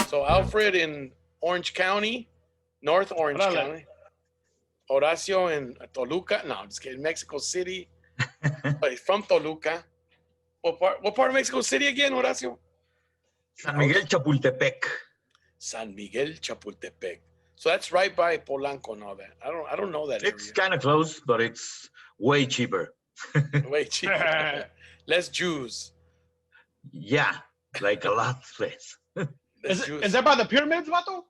So Alfred in Orange County, North Orange County. Horacio in Toluca. No, I'm just kidding. Mexico City. But he's from Toluca. What part of Mexico City again, Horacio? San Miguel Chapultepec. San Miguel Chapultepec. So that's right by Polanco and all that. I don't know that It's area. kind of close, but it's way cheaper. Way cheaper. Less Jews. Yeah, like a lot less. Is that by the pyramids, Vato?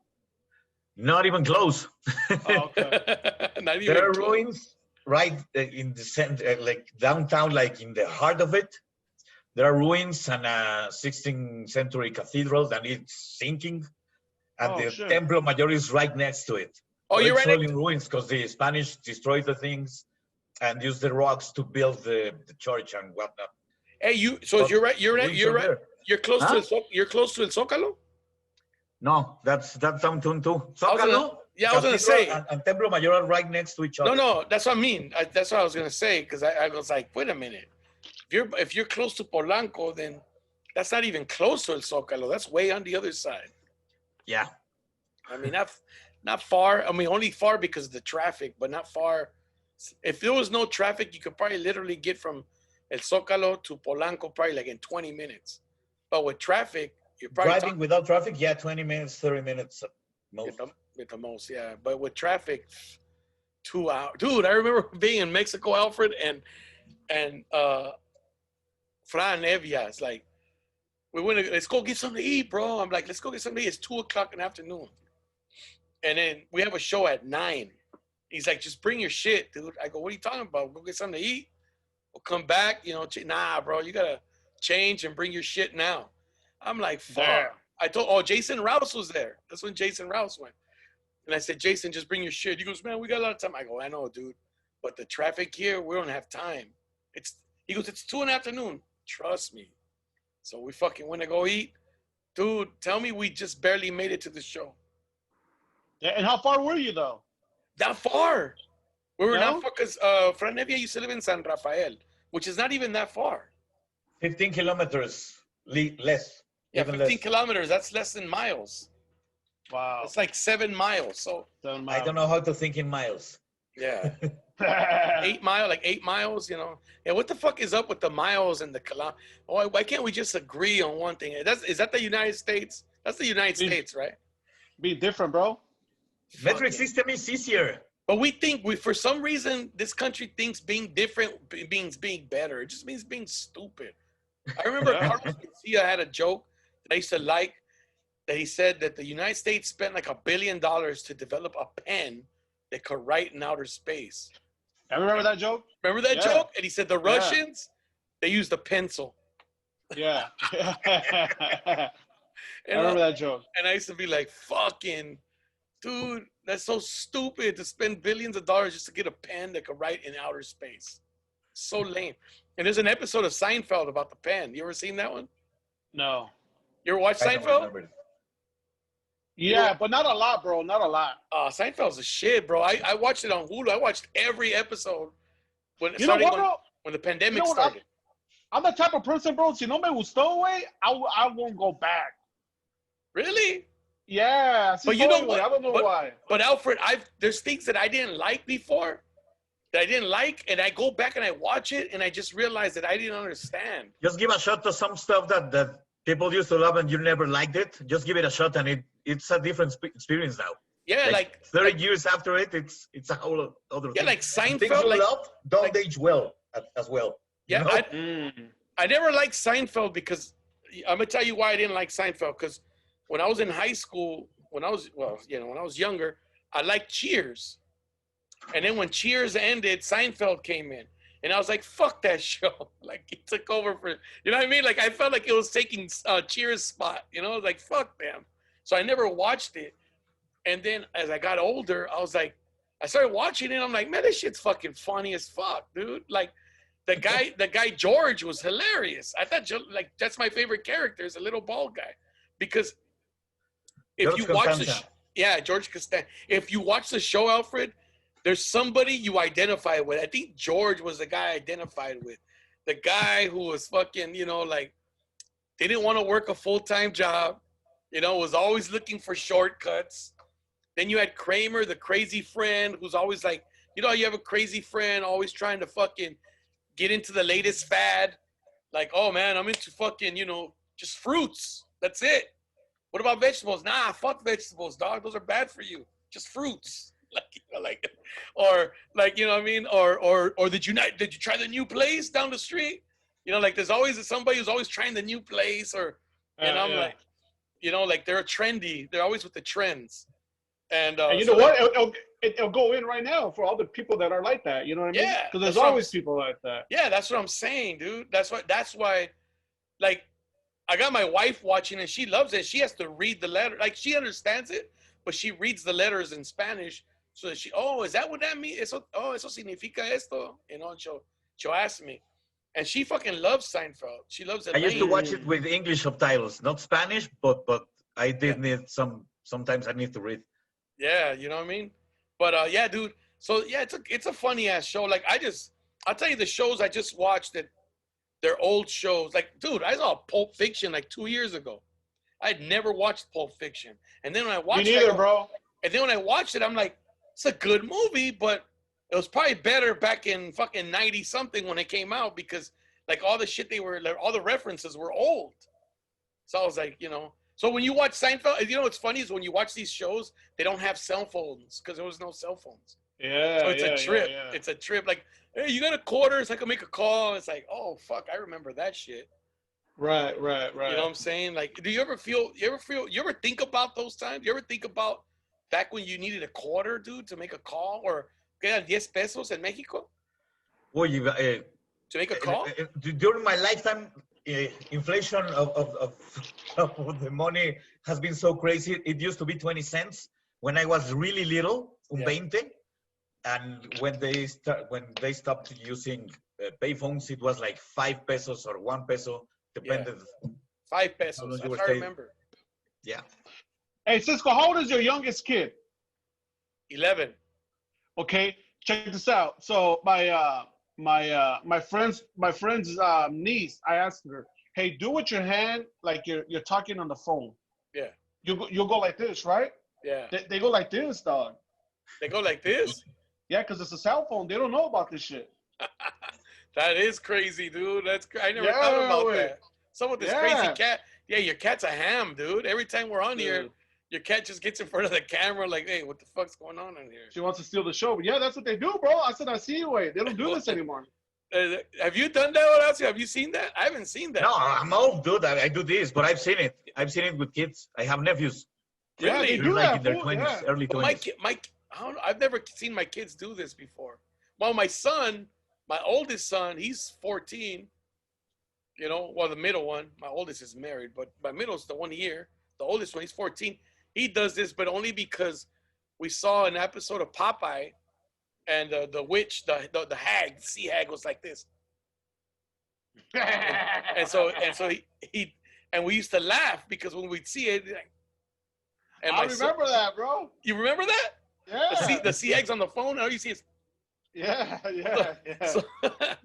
Not even close. Oh, okay. Not even There are close. ruins right in the center, like downtown, like in the heart of it. There are ruins and a 16th century cathedral that is sinking. And the shit. Templo Mayor is right next to it. Oh, So you're it's right. all in ruins because the Spanish destroyed the things and used the rocks to build the church and whatnot. Hey, you're right. You're right. Ruins You're are right. there. You're close Huh? you're close to El Zócalo? No, that's downtown too. I was Zócalo, gonna say. and Templo Mayor are right next to each other. No, that's what I mean. That's what I was gonna say because I was like, wait a minute. If you're close to Polanco, then that's not even close to El Zócalo. That's way on the other side. Yeah. I mean, not far. I mean, only far because of the traffic, but not far. If there was no traffic, you could probably literally get from El Zócalo to Polanco probably like in 20 minutes. But with traffic, you're probably Driving without traffic, yeah, 20 minutes, 30 minutes at most. with the most, yeah. But with traffic, 2 hours. Dude, I remember being in Mexico, Alfred, and Fran Evia is like, let's go get something to eat, bro. I'm like, let's go get something to eat. It's 2:00 in the afternoon. And then we have a show at 9. He's like, just bring your shit, dude. I go, what are you talking about? Go get something to eat. We'll come back, nah, bro, you gotta change and bring your shit now. I'm like, fuck. Damn. I told, Jason Rouse was there. That's when Jason Rouse went. And I said, Jason, just bring your shit. He goes, man, we got a lot of time. I go, I know, dude. But the traffic here, we don't have time. He goes, it's 2 in the afternoon. Trust me. So we fucking went to go eat. Dude, tell me we just barely made it to the show. Yeah, and how far were you though? That far. We were No? not far because Fran Evia used to live in San Rafael, which is not even that far. 15 kilometers less. Yeah, even 15 less. kilometers. That's less than miles. Wow. It's like 7 miles. So I don't know how to think in miles. yeah, 8 miles. Yeah, what the fuck is up with the miles and the kilometers? Why can't we just agree on one thing? Is that the United States? That's the United States, right? Be different, bro. Metric Fuck it. system is easier. But we think for some reason, this country thinks being different means being better. It just means being stupid. I remember Yeah. Carlos Garcia had a joke that I used to like, that he said that the United States spent like $1 billion to develop a pen that could write in outer space. I remember that joke. Remember that Yeah. joke? And he said the Russians, they used a pencil. Yeah. I And remember that joke. And I used to be like, fucking, dude, that's so stupid to spend billions of dollars just to get a pen that could write in outer space. So lame. And there's an episode of Seinfeld about the pen. You ever seen that one? No. You ever watched I don't Seinfeld? remember it. Yeah, but not a lot, bro. Not a lot. Seinfeld's a shit, bro. I watched it on Hulu. I watched every episode when You know what, bro? when the pandemic You know what, started. I'm the type of person, bro. Si no me gustó, güey, I won't go back. Really? Yeah. But you know güey. what? I don't know why. But Alfred, there's things that I didn't like before that I didn't like, and I go back and I watch it, and I just realize that I didn't understand. Just give a shot to some stuff that people used to love and you never liked it. Just give it a shot, and it's a different experience now. Yeah, like 30 years after it's a whole other yeah, thing. like Things Seinfeld. you Like, love don't age well as well. yeah, You know? I never liked Seinfeld because I'm gonna tell you why I didn't like Seinfeld. Because when I was in high school, when I was younger, I liked Cheers, and then when Cheers ended, Seinfeld came in, and I was like, "Fuck that show!" Like it took over for, you know what I mean? Like I felt like it was taking Cheers' spot. Like fuck them. So I never watched it, and then as I got older, I was like, I started watching it. And I'm like, man, this shit's fucking funny as fuck, dude. Like. The guy George was hilarious. I thought like that's my favorite character is a little bald guy, because if George you watch Costanza. George Costanza. If you watch the show, Alfred, there's somebody you identify with. I think George was the guy I identified with, the guy who was fucking, like didn't want to work a full-time job, You know, was always looking for shortcuts. Then you had Kramer, the crazy friend, who's always like, you know, you have a crazy friend always trying to fucking get into the latest fad. Like, oh man, I'm into fucking, you know, just fruits. That's it. What about vegetables? Nah, fuck vegetables, dog. Those are bad for you. Just fruits. Like, you know, like, or like, you know what I mean? Or did you try the new place down the street? You know, like there's always somebody who's always trying the new place, or and I'm like, you know, like they're trendy. They're always with the trends. And you know what? It'll go in right now for all the people that are like that. You know what I mean? Yeah, Because there's always people like that. Yeah, that's what I'm saying, dude. That's why, like, I got my wife watching and she loves it. She has to read the letter. Like, she understands it, but she reads the letters in Spanish. So that is that what that means? Eso significa esto? You know, and she'll ask me. And she fucking loves Seinfeld. She loves it. I used to watch it with English subtitles, not Spanish, but I did need sometimes I need to read. Yeah, you know what I mean? But yeah, dude. So yeah, it's a funny ass show. Like I'll tell you the shows I just watched that they're old shows. Like, dude, I saw Pulp Fiction like 2 years ago. I'd never watched Pulp Fiction. And then when I watched it, bro. And then when I watched it, I'm like, it's a good movie, but it was probably better back in fucking 90 something when it came out, because like all the shit all the references were old. So I was like, you know. So when you watch Seinfeld, you know what's funny is when you watch these shows, they don't have cell phones because there was no cell phones. Yeah. So it's a trip. Yeah. It's a trip. Like, hey, you got a quarter? So I can make a call. It's like, oh fuck, I remember that shit. Right. You know what I'm saying? Like, do you ever think about those times? You ever think about back when you needed a quarter, dude, to make a call, or quedan 10 pesos in Mexico? Well, to make a call? During my lifetime, inflation of the money has been so crazy. It used to be 20 cents when I was really little, 20. And when they stopped using payphones, it was like 5 pesos or 1 peso, depended. 5 pesos. I remember. Yeah. Hey, Cisco, how old is your youngest kid? 11. Okay, check this out. So my friend's niece, I asked her, hey, do with your hand like you're talking on the phone. Yeah. You'll go like this, right? Yeah. They go like this, dog. They go like this? Yeah, because it's a cell phone. They don't know about this shit. That is crazy, dude. I never thought about that. Some of this crazy cat. Yeah, your cat's a ham, dude. Every time we're on here, your cat just gets in front of the camera like, hey, what the fuck's going on in here? She wants to steal the show. But yeah, that's what they do, bro. I said, I see you. They don't do this anymore. Have you done that, Horacio? Have you seen that? I haven't seen that. No, I'm old, dude. I do this, but I've seen it. I've seen it with kids. I have nephews. Yeah, they do like that. in their 20s, early 20s. I've never seen my kids do this before. Well, my oldest son, he's 14. You know, well, the middle one, my oldest is married, but my middle's the 1 year. The oldest one, he's 14. He does this, but only because we saw an episode of Popeye, and the witch, the hag, the sea hag was like this. and so he we used to laugh because when we'd see it, and I remember that, bro. You remember that? Yeah. The sea hag's on the phone. All you see is. Yeah. So,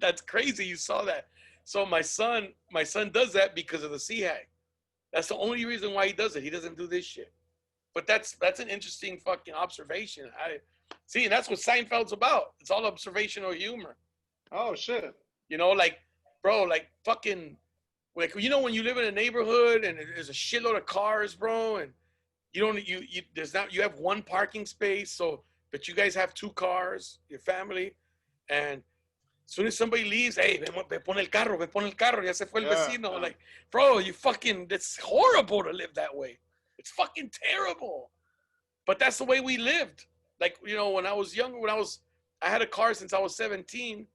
that's crazy. You saw that. So my son does that because of the sea hag. That's the only reason why he does it. He doesn't do this shit. But that's an interesting fucking observation. And that's what Seinfeld's about. It's all observational humor. Oh shit. You know, like, bro, like fucking, like, you know, when you live in a neighborhood and there's a shitload of cars, bro, and you have one parking space, but you guys have 2 cars, your family, and as soon as somebody leaves, hey, ve pon el carro, ya se fue el vecino. Like, bro, it's horrible to live that way. It's fucking terrible. But that's the way we lived. Like, you know, when I was younger, I had a car since I was 17.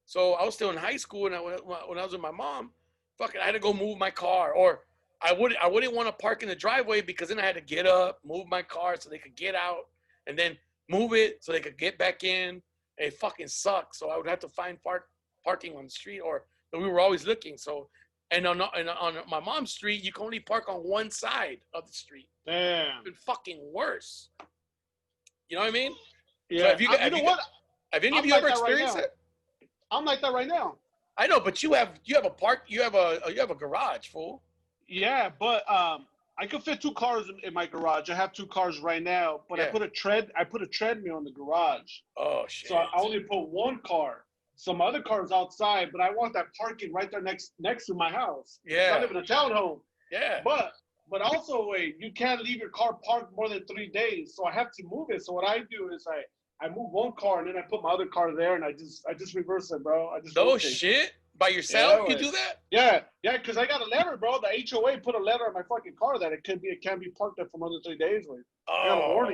So I was still in high school, and when I was with my mom, fucking, I had to go move my car. Or I wouldn't want to park in the driveway because then I had to get up, move my car so they could get out, and then move it so they could get back in. And it fucking sucked. So I would have to find parking on the street, but we were always looking. So, and on my mom's street, you can only park on one side of the street. Damn. It's been fucking worse. You know what I mean? Yeah. So have any of you ever experienced it? I'm like that right now. I know, but you have a garage, fool. Yeah, but I I could fit 2 cars in my garage. I have 2 cars right now, but I put a treadmill in the garage. Oh shit. So I only put 1 car. Some other cars outside, but I want that parking right there next to my house. Yeah. I live in a townhome. Yeah. But also, wait, you can't leave your car parked more than 3 days. So I have to move it. So what I do is I move 1 car and then I put my other car there and I just reverse it, bro. I just rotate. Shit. By yourself, you do that? Yeah, because I got a letter, bro. The HOA put a letter on my fucking car that it can't be parked there for more than 3 days. With. Oh,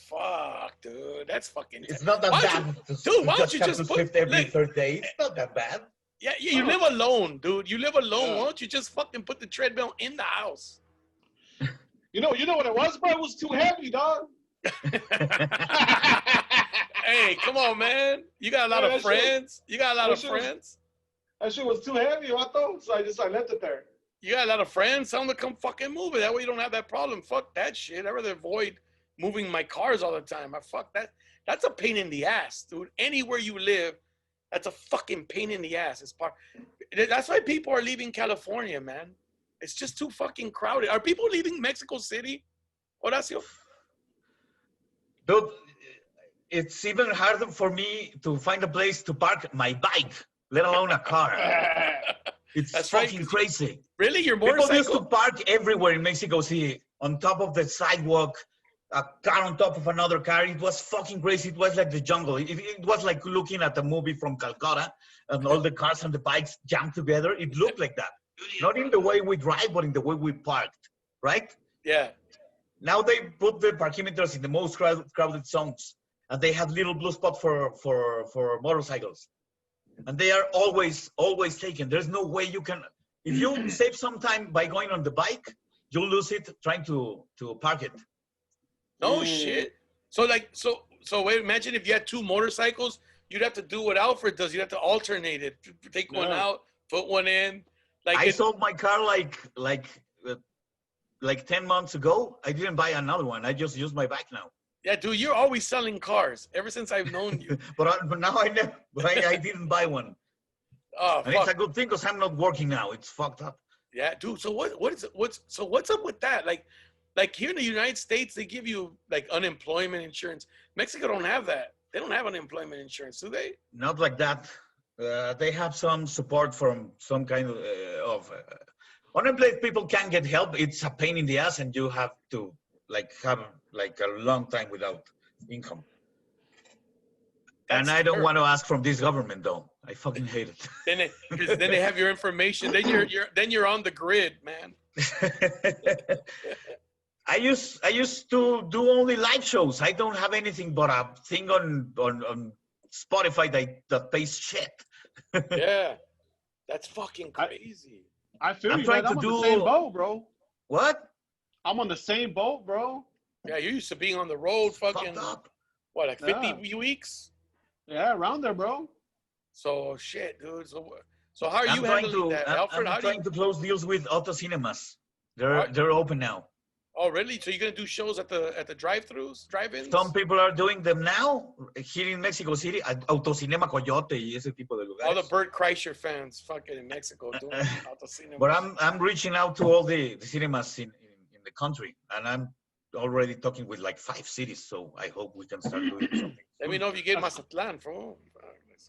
fuck, dude. That's fucking... It's not that bad. Dude, why don't you just put... lift every 3rd day? It's not that bad. Yeah, you live alone, dude. You live alone. Yeah. Why don't you just fucking put the treadmill in the house? You know what it was, bro? It was too heavy, dog. Hey, come on, man. You got a lot of friends. You got a lot of friends. That shit was too heavy, Vato. So I left it there. You got a lot of friends. Tell them to come fucking move it. That way you don't have that problem. Fuck that shit. I'd rather avoid moving my cars all the time. Fuck that. That's a pain in the ass, dude. Anywhere you live, that's a fucking pain in the ass. That's why people are leaving California, man. It's just too fucking crowded. Are people leaving Mexico City? Horacio? Dude, it's even harder for me to find a place to park my bike, let alone a car. That's fucking crazy. Really? Your motorcycle? People used to park everywhere in Mexico City, on top of the sidewalk, a car on top of another car. It was fucking crazy. It was like the jungle. It was like looking at a movie from Calcutta, and all the cars and the bikes jammed together. It looked like that. Not in the way we drive, but in the way we parked, right? Yeah. Now they put the parkimeters in the most crowded zones, and they have little blue spots for motorcycles. And they are always taken. There's no way you can, if you save some time by going on the bike, you'll lose it trying to park it. No shit. So wait, imagine if you had 2 motorcycles, you'd have to do what Alfred does. You'd have to alternate it. Take one out, put one in. I sold my car like 10 months ago. I didn't buy another one. I just use my bike now. Yeah, dude, you're always selling cars ever since I've known you. but now I never. But I didn't buy one. Oh, and it's a good thing because I'm not working now. It's fucked up. Yeah, dude. So what's up with that? Like here in the United States, they give you like unemployment insurance. Mexico don't have that. They don't have unemployment insurance, do they? Not like that. They have some support from some kind of unemployed people can get help. It's a pain in the ass, and you have to have a long time without income. And I don't want to ask from this government though. I fucking hate it. Then they have your information. Then you're on the grid, man. I used to do only live shows. I don't have anything but a thing on Spotify that pays shit. Yeah, that's fucking crazy. I feel you, man. I'm on the same boat, bro. What? I'm on the same boat, bro. Yeah, you used to being on the road, fucking what, like 50 weeks? Yeah, around there, bro. So shit, dude. So how are you handling that, Alfred? I'm trying to close deals with auto cinemas. They're open now. Oh, really? So you're gonna do shows at the drive-throughs, drive-ins? Some people are doing them now here in Mexico City, Autocinema Coyote y ese tipo de lugares. All the Bert Kreischer fans, fucking in Mexico, doing Autocinema. But I'm reaching out to all the cinemas in the country, and I'm already talking with like 5 cities. So I hope we can start doing something. Let me know if you get Mazatlan from home.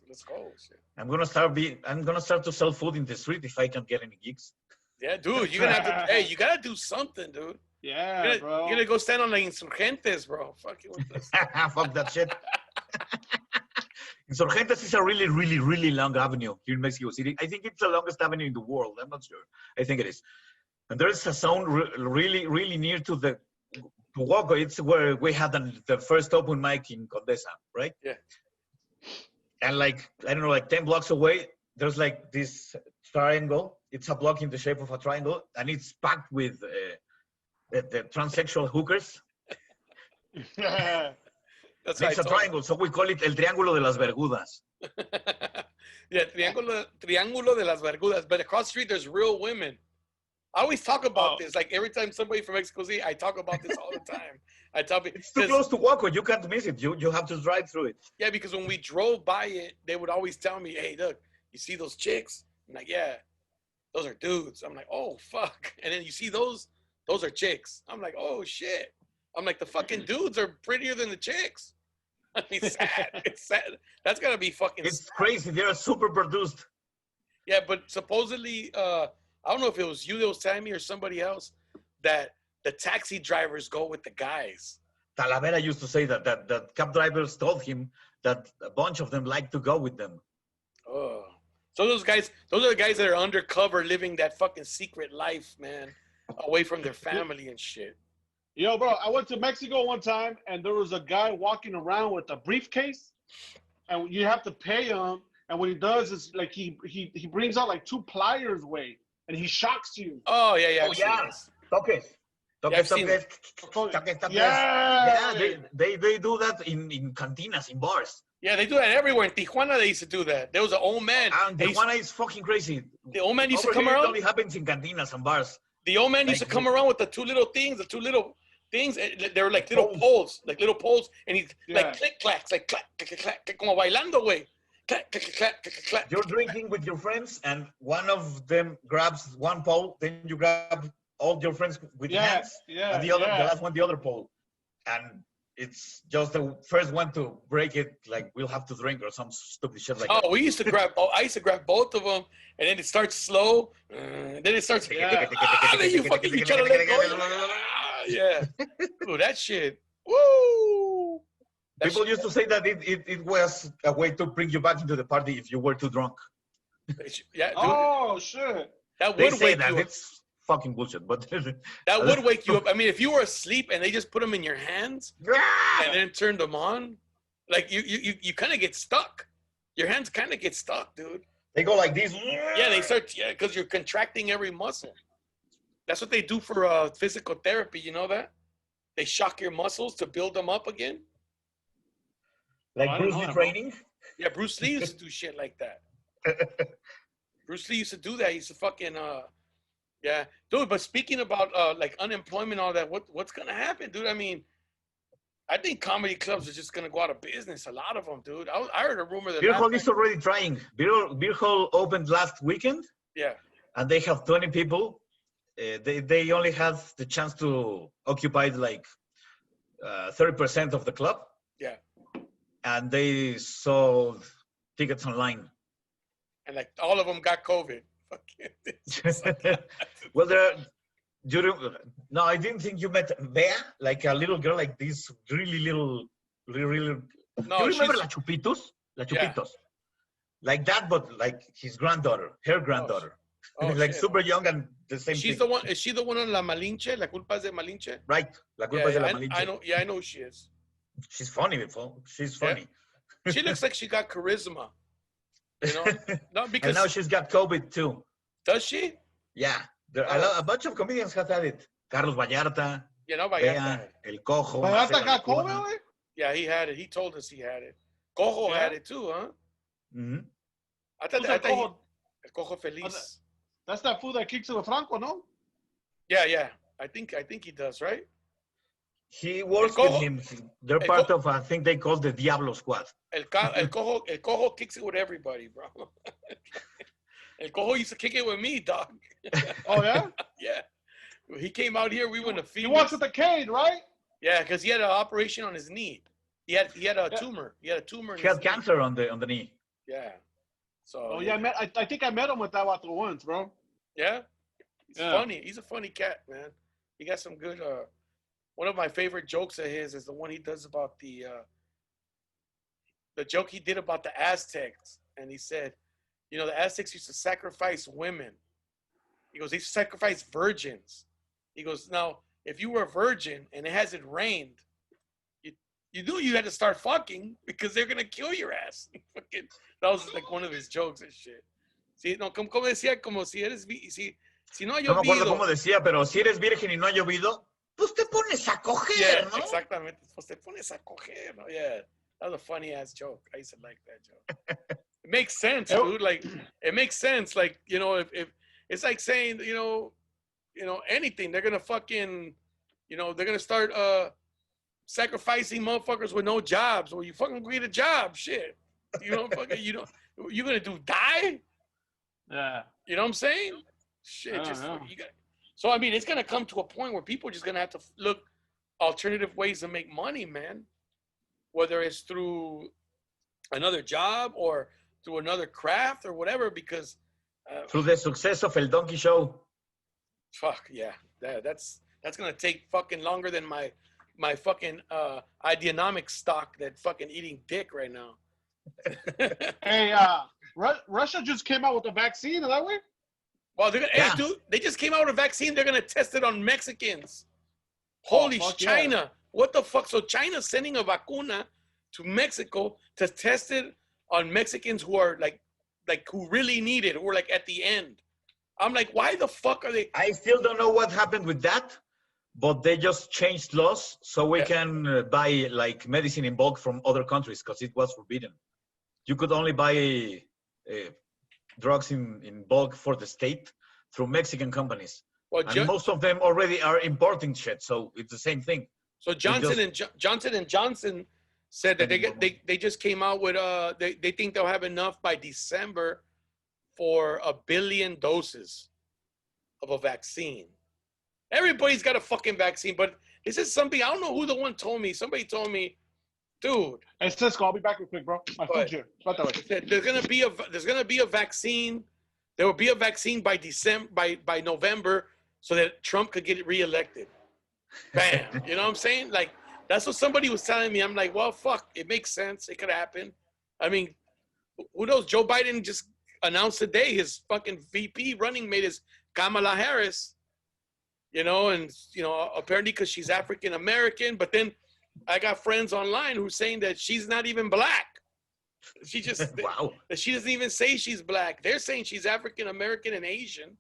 Let's go. Shit. I'm gonna start to sell food in the street if I can get any gigs. Yeah, dude, you're gonna have to. Hey, you gotta do something, dude. Yeah, bro. You're gonna go stand on the Insurgentes, bro. Fuck you with this. Fuck that shit. Insurgentes is a really, really, really long avenue here in Mexico City. I think it's the longest avenue in the world. I'm not sure. I think it is. And there's a zone really, really near to Huaco. It's where we had the first open mic in Condesa, right? Yeah. And like, I don't know, like 10 blocks away, there's like this triangle. It's a block in the shape of a triangle, and it's packed with the transsexual hookers. That's it's a triangle, so we call it el triángulo de las vergudas. Yeah, triángulo de las vergudas. But across the street, there's real women. I always talk about this. Like every time somebody from Mexico City, I talk about this all the time. I tell people it's too close to Waco. You can't miss it. You have to drive through it. Yeah, because when we drove by it, they would always tell me, "Hey, look, you see those chicks?" I'm like, "Yeah, those are dudes." I'm like, "Oh fuck!" And then you see those those are chicks. I'm like, oh shit. I'm like, the fucking dudes are prettier than the chicks. I mean, sad. It's sad. That's gotta be fucking. It's sad. crazy. They are super produced. Yeah, but supposedly, I don't know if it was you that was telling me or somebody else that the taxi drivers go with the guys. Talavera used to say that cab drivers told him that a bunch of them like to go with them. Oh, so those are the guys that are undercover, living that fucking secret life, man, away from their family and shit. Yo, bro, I went to Mexico one time, and there was a guy walking around with a briefcase, and you have to pay him. And what he does is like he brings out like 2 pliers weight, and he shocks you. Oh yeah. Oh yeah, toques. Yeah, I've seen it. Yeah, they do that in cantinas, in bars. Yeah, they do that everywhere. In Tijuana, they used to do that. There was an old man. And Tijuana is fucking crazy. The old man used to Over come here, around. It only happens in cantinas and bars. The old man used to come around with the 2 little things, they were like little poles, and he like click clacks, like clack, clack, clack, clack, como bailando, güey. Clack, clack, clack, clack, clack. You're drinking with your friends, and one of them grabs one pole, then you grab all your friends with hands, and the last one, the other pole. And it's just the first one to break it, like we'll have to drink or some stupid shit like that. I used to grab both of them, and then it starts slow, then it starts, then you try to let go. Yeah. Dude, that shit. Woo! People used to say that it was a way to bring you back into the party if you were too drunk. Yeah. Dude, oh shit! That they would say wake that you up. It's fucking bullshit, but That would wake you up. I mean, if you were asleep and they just put them in your hands and then turned them on, like you kind of get stuck. Your hands kind of get stuck, dude. They go like this. Yeah, they start. Yeah, because you're contracting every muscle. That's what they do for physical therapy. You know that? They shock your muscles to build them up again. Like Bruce Lee training? Yeah, Bruce Lee used to do shit like that. Bruce Lee used to do that. He used to fucking, yeah. Dude, but speaking about like unemployment and all that, what's going to happen, dude? I mean, I think comedy clubs are just going to go out of business. A lot of them, dude. I heard a rumor that... Beer Hall is already trying. Beer Hall opened last weekend. Yeah. And they have 20 people. They only have the chance to occupy like 30% of the club. Yeah. And they sold tickets online. And like all of them got COVID. Well, no, I didn't think you met Bea, like a little girl, like this really little. No, you remember La Chupitos? La Chupitos. Yeah. Like that, but like his granddaughter, her granddaughter. Like shit. Super young and the same She's thing. the one. Is she the one on La Malinche? La culpa es de Malinche? Right. La culpa es de La Malinche. I know. Yeah, I know who she is. She's funny, before. She's funny. Yeah. She looks like she got charisma. You know, no, because and now she's got COVID too. Does she? Yeah, a bunch of comedians have had it. Carlos Vallarta. You know, Vallarta. Bea, El Cojo. Vallarta got COVID. Yeah, he had it. He told us he had it. Cojo had it too, huh? Mm-hmm. I thought El Cojo Feliz. That's that fool that kicks it with Franco, no? Yeah. I think he does, right? He works with him. They're part of, I think they call the Diablo Squad. El Cojo kicks it with everybody, bro. El Cojo used to kick it with me, dog. Oh, yeah? Yeah. He came out here, we went to Phoenix. He walks with the cane, right? Yeah, because he had an operation on his knee. He had a tumor. He had a tumor in He had cancer on the knee. Yeah. So. Oh, yeah, I think I met him with that water once, bro. Yeah? He's funny. He's a funny cat, man. He got some good... One of my favorite jokes of his is the one he does about the joke he did about the Aztecs. And he said, you know, the Aztecs used to sacrifice women. He goes, they sacrifice virgins. He goes, now, if you were a virgin and it hasn't rained, you knew you had to start fucking because they're going to kill your ass. That was like one of his jokes and shit. Sí, no, como decía, como si eres, si no ha llovido. No me acuerdo cómo decía, pero si eres virgen y no ha llovido, pues te pones a coger, yeah, ¿no? Exactamente. Pues te pones a coger, ¿no? Yeah. That was a funny ass joke. I used to like that joke. It makes sense, dude. Like, it makes sense. Like, you know, if it's like saying, you know, anything, they're gonna fucking, you know, they're gonna start sacrificing motherfuckers with no jobs. Well, you fucking get a job, shit. You know, fucking, you're gonna die? Yeah. You know what I'm saying? Shit, you got. So I mean, it's gonna come to a point where people are just gonna have to look alternative ways to make money, man. Whether it's through another job or through another craft or whatever, because through the success of El Donkey Show. Fuck yeah, that's gonna take fucking longer than my fucking ideonomic stock that fucking eating dick right now. Hey, Russia just came out with a vaccine. Is that way? Well, they're gonna, hey, dude, they just came out with a vaccine. They're gonna test it on Mexicans. Holy China! Yeah. What the fuck? So China's sending a vacuna to Mexico to test it on Mexicans who are like who really need it, who are like at the end. I'm like, why the fuck are they? I still don't know what happened with that, but they just changed laws so we can buy like medicine in bulk from other countries because it was forbidden. You could only buy drugs in bulk for the state through Mexican companies. Well, and most of them already are importing shit, so it's the same thing. So Johnson and Johnson said that they just came out with they think they'll have enough by December for 1 billion doses of a vaccine. Everybody's got a fucking vaccine, but this is something I don't know who the one told me. Somebody told me, dude. Hey Cisco, I'll be back real quick, bro. My food's here. There's gonna be a vaccine. There will be a vaccine by by November, so that Trump could get reelected. Bam. You know what I'm saying? Like, that's what somebody was telling me. I'm like, well, fuck. It makes sense. It could happen. I mean, who knows? Joe Biden just announced today his fucking VP running mate is Kamala Harris. You know, and, you know, apparently because she's African American. But then I got friends online who's saying that she's not even black. She just, wow. She doesn't even say she's black. They're saying she's African American and Asian.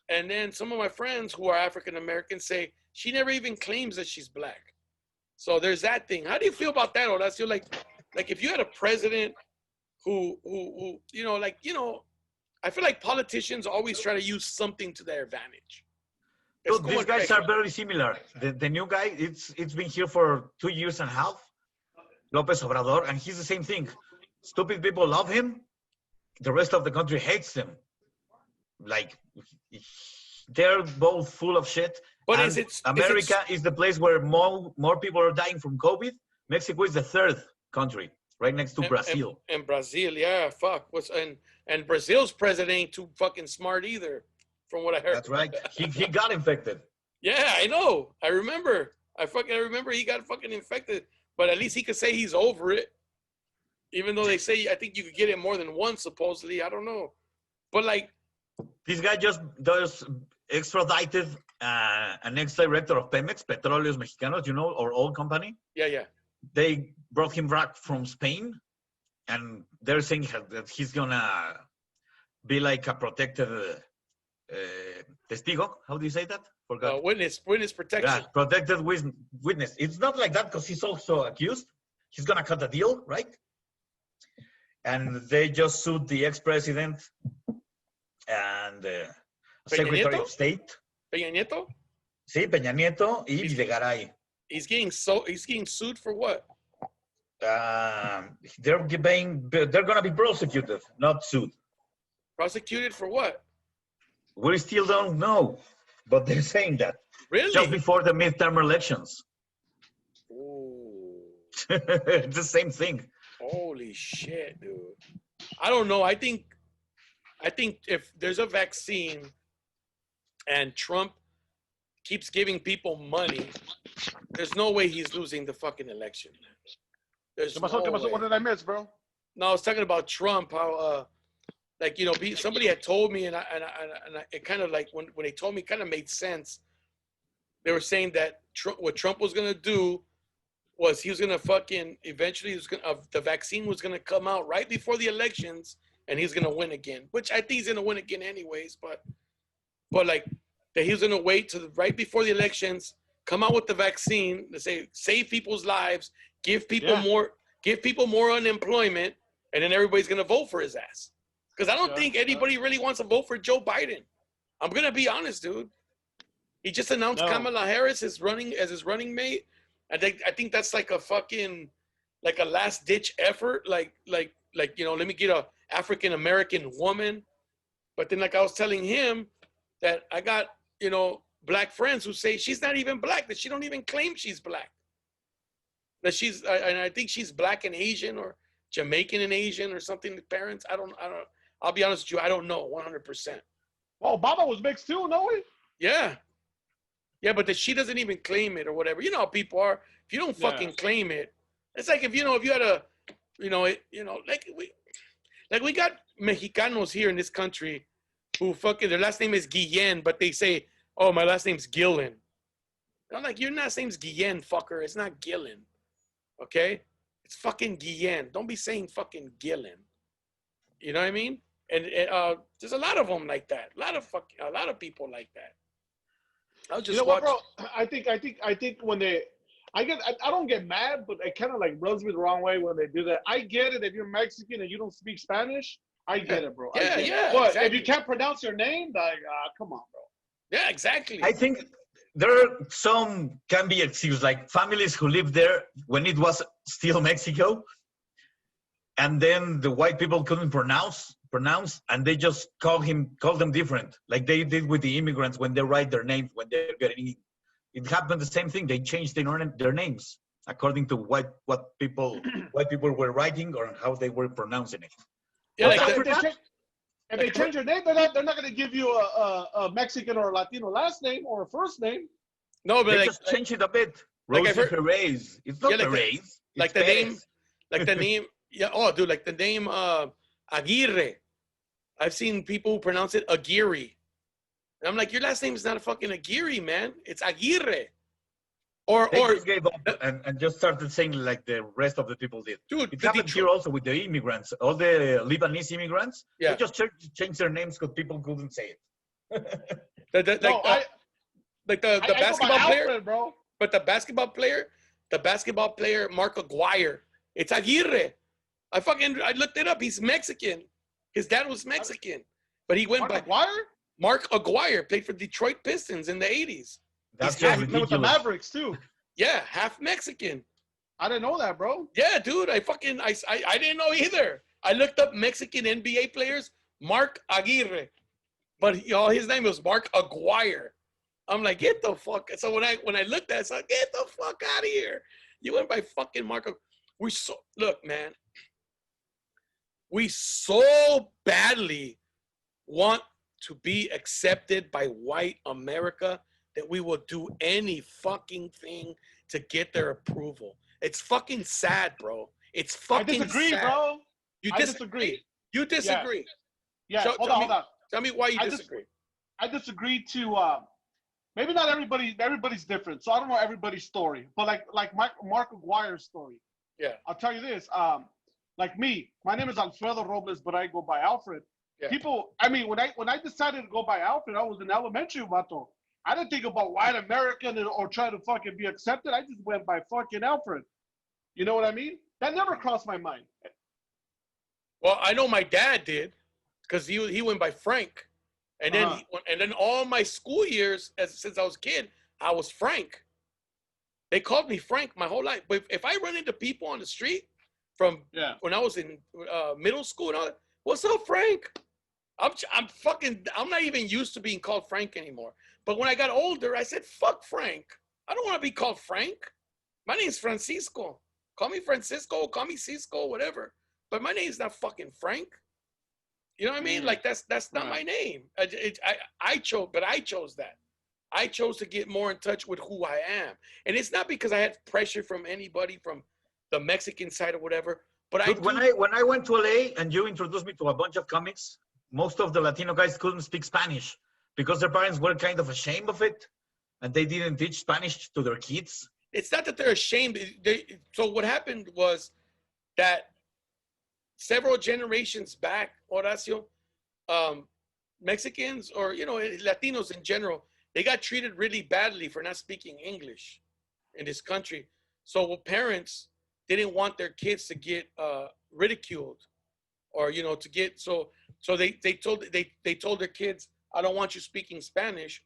And then some of my friends who are African American say she never even claims that she's black. So there's that thing. How do you feel about that, Horacio? Like if you had a president who you know, I feel like politicians always try to use something to their advantage. So these guys are very similar. The new guy, it's been here for 2 years and a half, Lopez Obrador, and he's the same thing. Stupid people love him. The rest of the country hates him. Like, they're both full of shit. But America is the place where more people are dying from COVID. Mexico is the third country, right next to Brazil. And Brazil, yeah, fuck. And Brazil's president ain't too fucking smart either, from what I heard. That's right. He got infected. Yeah, I know. I remember he got fucking infected. But at least he could say he's over it. Even though they say, I think you could get it more than once, supposedly. I don't know. But like, this guy just extradited an ex-director of Pemex, Petróleos Mexicanos, you know, our old company. Yeah. They brought him back from Spain, and they're saying that he's gonna be like a protected testigo. How do you say that? Forgot. Witness protection. Yeah, protected witness. It's not like that because he's also accused. He's gonna cut a deal, right? And they just sued the ex-president and Secretary of State. Peña Nieto? Sí, Peña Nieto y Videgaray. He's getting sued for what? They're gonna be prosecuted, not sued. Prosecuted for what? We still don't know, but they're saying that. Really? Just before the midterm elections. Ooh. It's the same thing. Holy shit, dude. I don't know. I think if there's a vaccine and Trump keeps giving people money, there's no way he's losing the fucking election. There's no way. What did I miss, bro? No, I was talking about Trump, how like, you know, somebody had told me, and it kind of like when they told me, it kind of made sense. They were saying that what Trump was gonna do was he was gonna fucking eventually the vaccine was gonna come out right before the elections, and he's gonna win again. Which I think he's gonna win again anyways, but like that he was gonna wait to right before the elections, come out with the vaccine to say save people's lives, give people more unemployment, and then everybody's gonna vote for his ass. Because I don't think anybody really wants to vote for Joe Biden. I'm gonna be honest, dude. He just announced Kamala Harris as his running mate. I think that's like a fucking like a last ditch effort. Like you know, let me get a African American woman. But then like I was telling him that I got black friends who say she's not even black, that she don't even claim she's black. That and I think she's black and Asian or Jamaican and Asian or something. The parents, I don't. I'll be honest with you, I don't know 100%. Well, Obama was mixed too, no way? Yeah. Yeah, but that she doesn't even claim it or whatever. You know how people are. If you don't fucking claim it, it's like if you had a, like we got Mexicanos here in this country who fucking their last name is Guillen, but they say, "Oh, my last name's Gillen." I'm like, your last name's Guillen, fucker. It's not Gillen. Okay? It's fucking Guillen. Don't be saying fucking Gillen. You know what I mean? And there's a lot of them like that. A lot of people like that. I'll just what, bro? I think when I don't get mad, but it kind of like rubs me the wrong way when they do that. I get it if you're Mexican and you don't speak Spanish. I get it, bro. Yeah. But exactly. if you can't pronounce your name, like, come on, bro. Yeah, exactly. I think there are some can be excused, like families who lived there when it was still Mexico, and then the white people couldn't pronounce, and they just call them different, like they did with the immigrants when they write their names when they're getting in. It happened the same thing. They changed their names according to what people were writing or how they were pronouncing it. Yeah, if they change your name, they're not going to give you a Mexican or a Latino last name or a first name. No, but they just change it a bit. Rosie Perez. It's not Perez. Like the name, like the name. Yeah. Oh, dude, like the name Aguirre. I've seen people who pronounce it Aguirre. And I'm like, your last name is not a fucking Aguirre, man. It's Aguirre. They just gave up and just started saying like the rest of the people did. Dude, it happened here also with the immigrants. All the Lebanese immigrants, they just changed their names because people couldn't say it. The basketball player, Alfred, bro. But the basketball player, Mark Aguirre. It's Aguirre. I looked it up. He's Mexican. His dad was Mexican, but he went by Aguirre? Mark Aguirre. Played for Detroit Pistons in the 80s. That's ridiculous. With the Mavericks too. Yeah, half Mexican. I didn't know that, bro. Yeah, dude. I didn't know either. I looked up Mexican NBA players. Mark Aguirre, but his name was Mark Aguirre. I'm like, get the fuck. So when I looked at it, I said, get the fuck out of here. You went by fucking Mark. Look, man. We so badly want to be accepted by white America that we will do any fucking thing to get their approval. It's fucking sad, bro. It's fucking I disagree, sad. Bro. I disagree. You disagree. Yeah, hold on. Tell me why you disagree. I disagree to maybe not everybody's different. So I don't know everybody's story. But like Mark Aguirre's story. Yeah. I'll tell you this. Like me, my name is Alfredo Robles, but I go by Alfred. Yeah. People, I mean, when I decided to go by Alfred, I was in elementary, vato. I didn't think about white American or try to fucking be accepted. I just went by fucking Alfred. You know what I mean? That never crossed my mind. Well, I know my dad did, because he went by Frank, and then all my school years, since I was a kid, I was Frank. They called me Frank my whole life. But if I run into people on the street from when I was in middle school and all that, what's up, Frank? I'm not even used to being called Frank anymore. But when I got older, I said, fuck Frank. I don't want to be called Frank. My name's Francisco. Call me Francisco, call me Cisco, whatever. But my name's not fucking Frank. You know what I mean? Like that's not my name. I chose that. I chose to get more in touch with who I am. And it's not because I had pressure from anybody from the Mexican side or whatever. But Dude, when I went to LA and you introduced me to a bunch of comics, most of the Latino guys couldn't speak Spanish because their parents were kind of ashamed of it, and they didn't teach Spanish to their kids. It's not that they're ashamed. So what happened was that several generations back, Horacio, Mexicans or Latinos in general, they got treated really badly for not speaking English in this country. So parents didn't want their kids to get ridiculed, or to get so they told their kids, I don't want you speaking Spanish,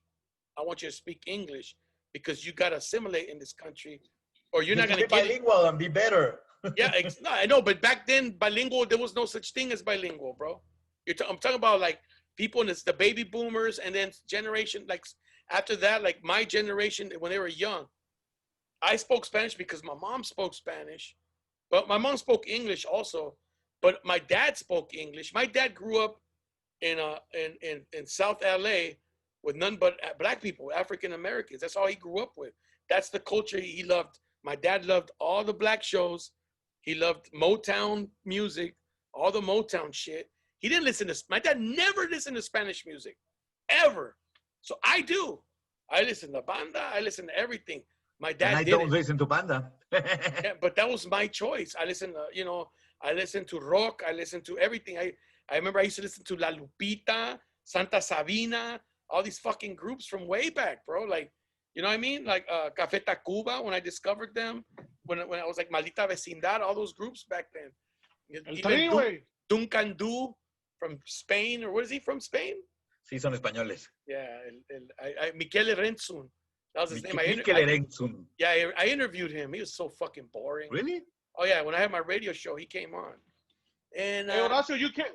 I want you to speak English, because you got to assimilate in this country, or you're not going to get bilingual and be better. Yeah, no, I know, but back then bilingual, there was no such thing as bilingual, bro. I'm talking about like people in the baby boomers, and then generation like after that, like my generation, when they were young, I spoke Spanish because my mom spoke Spanish, but my mom spoke English also. But my dad spoke English. My dad grew up in South LA with none but black people, African Americans. That's all he grew up with. That's the culture he loved. My dad loved all the black shows. He loved Motown music, all the Motown shit. He didn't listen to, my dad never listened to Spanish music, ever. So I do. I listen to banda. I listen to everything. My dad and I didn't. don't listen to banda. Yeah, but that was my choice. I listen to, I listen to rock. I listen to everything. I remember I used to listen to La Lupita, Santa Sabina, all these fucking groups from way back, bro. Like, you know what I mean? Like Café Tacuba, when I discovered them, when I was like Maldita Vecindad, all those groups back then. Even Duncan Du from Spain, or what is he from Spain? Sí, son españoles. Yeah, Michele Renzun. That was his name. Michele Renzun. Yeah, I interviewed him. He was so fucking boring. Really? Oh yeah, when I had my radio show, he came on. And hey, Horacio, you came.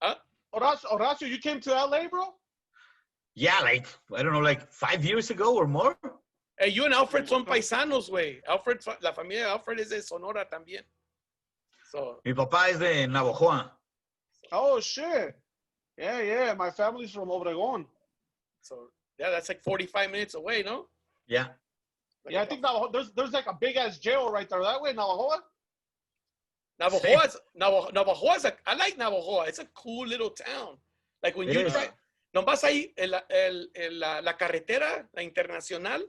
Huh? Horacio, you came to LA, bro? Yeah, like I don't know, like 5 years ago or more. Hey, you and Alfred son paisanos, güey. Alfred, la familia de Alfred es de Sonora también. So. Mi papá es de Navojoa. Oh shit! Yeah. My family's from Obregón. So yeah, that's like 45 minutes away, no? Yeah. Like yeah, I think there's like a big ass jail right there. That way, Navajoa. Navajoa, I like Navajoa. It's a cool little town. Like when you drive, nomás ahí, la carretera, la internacional,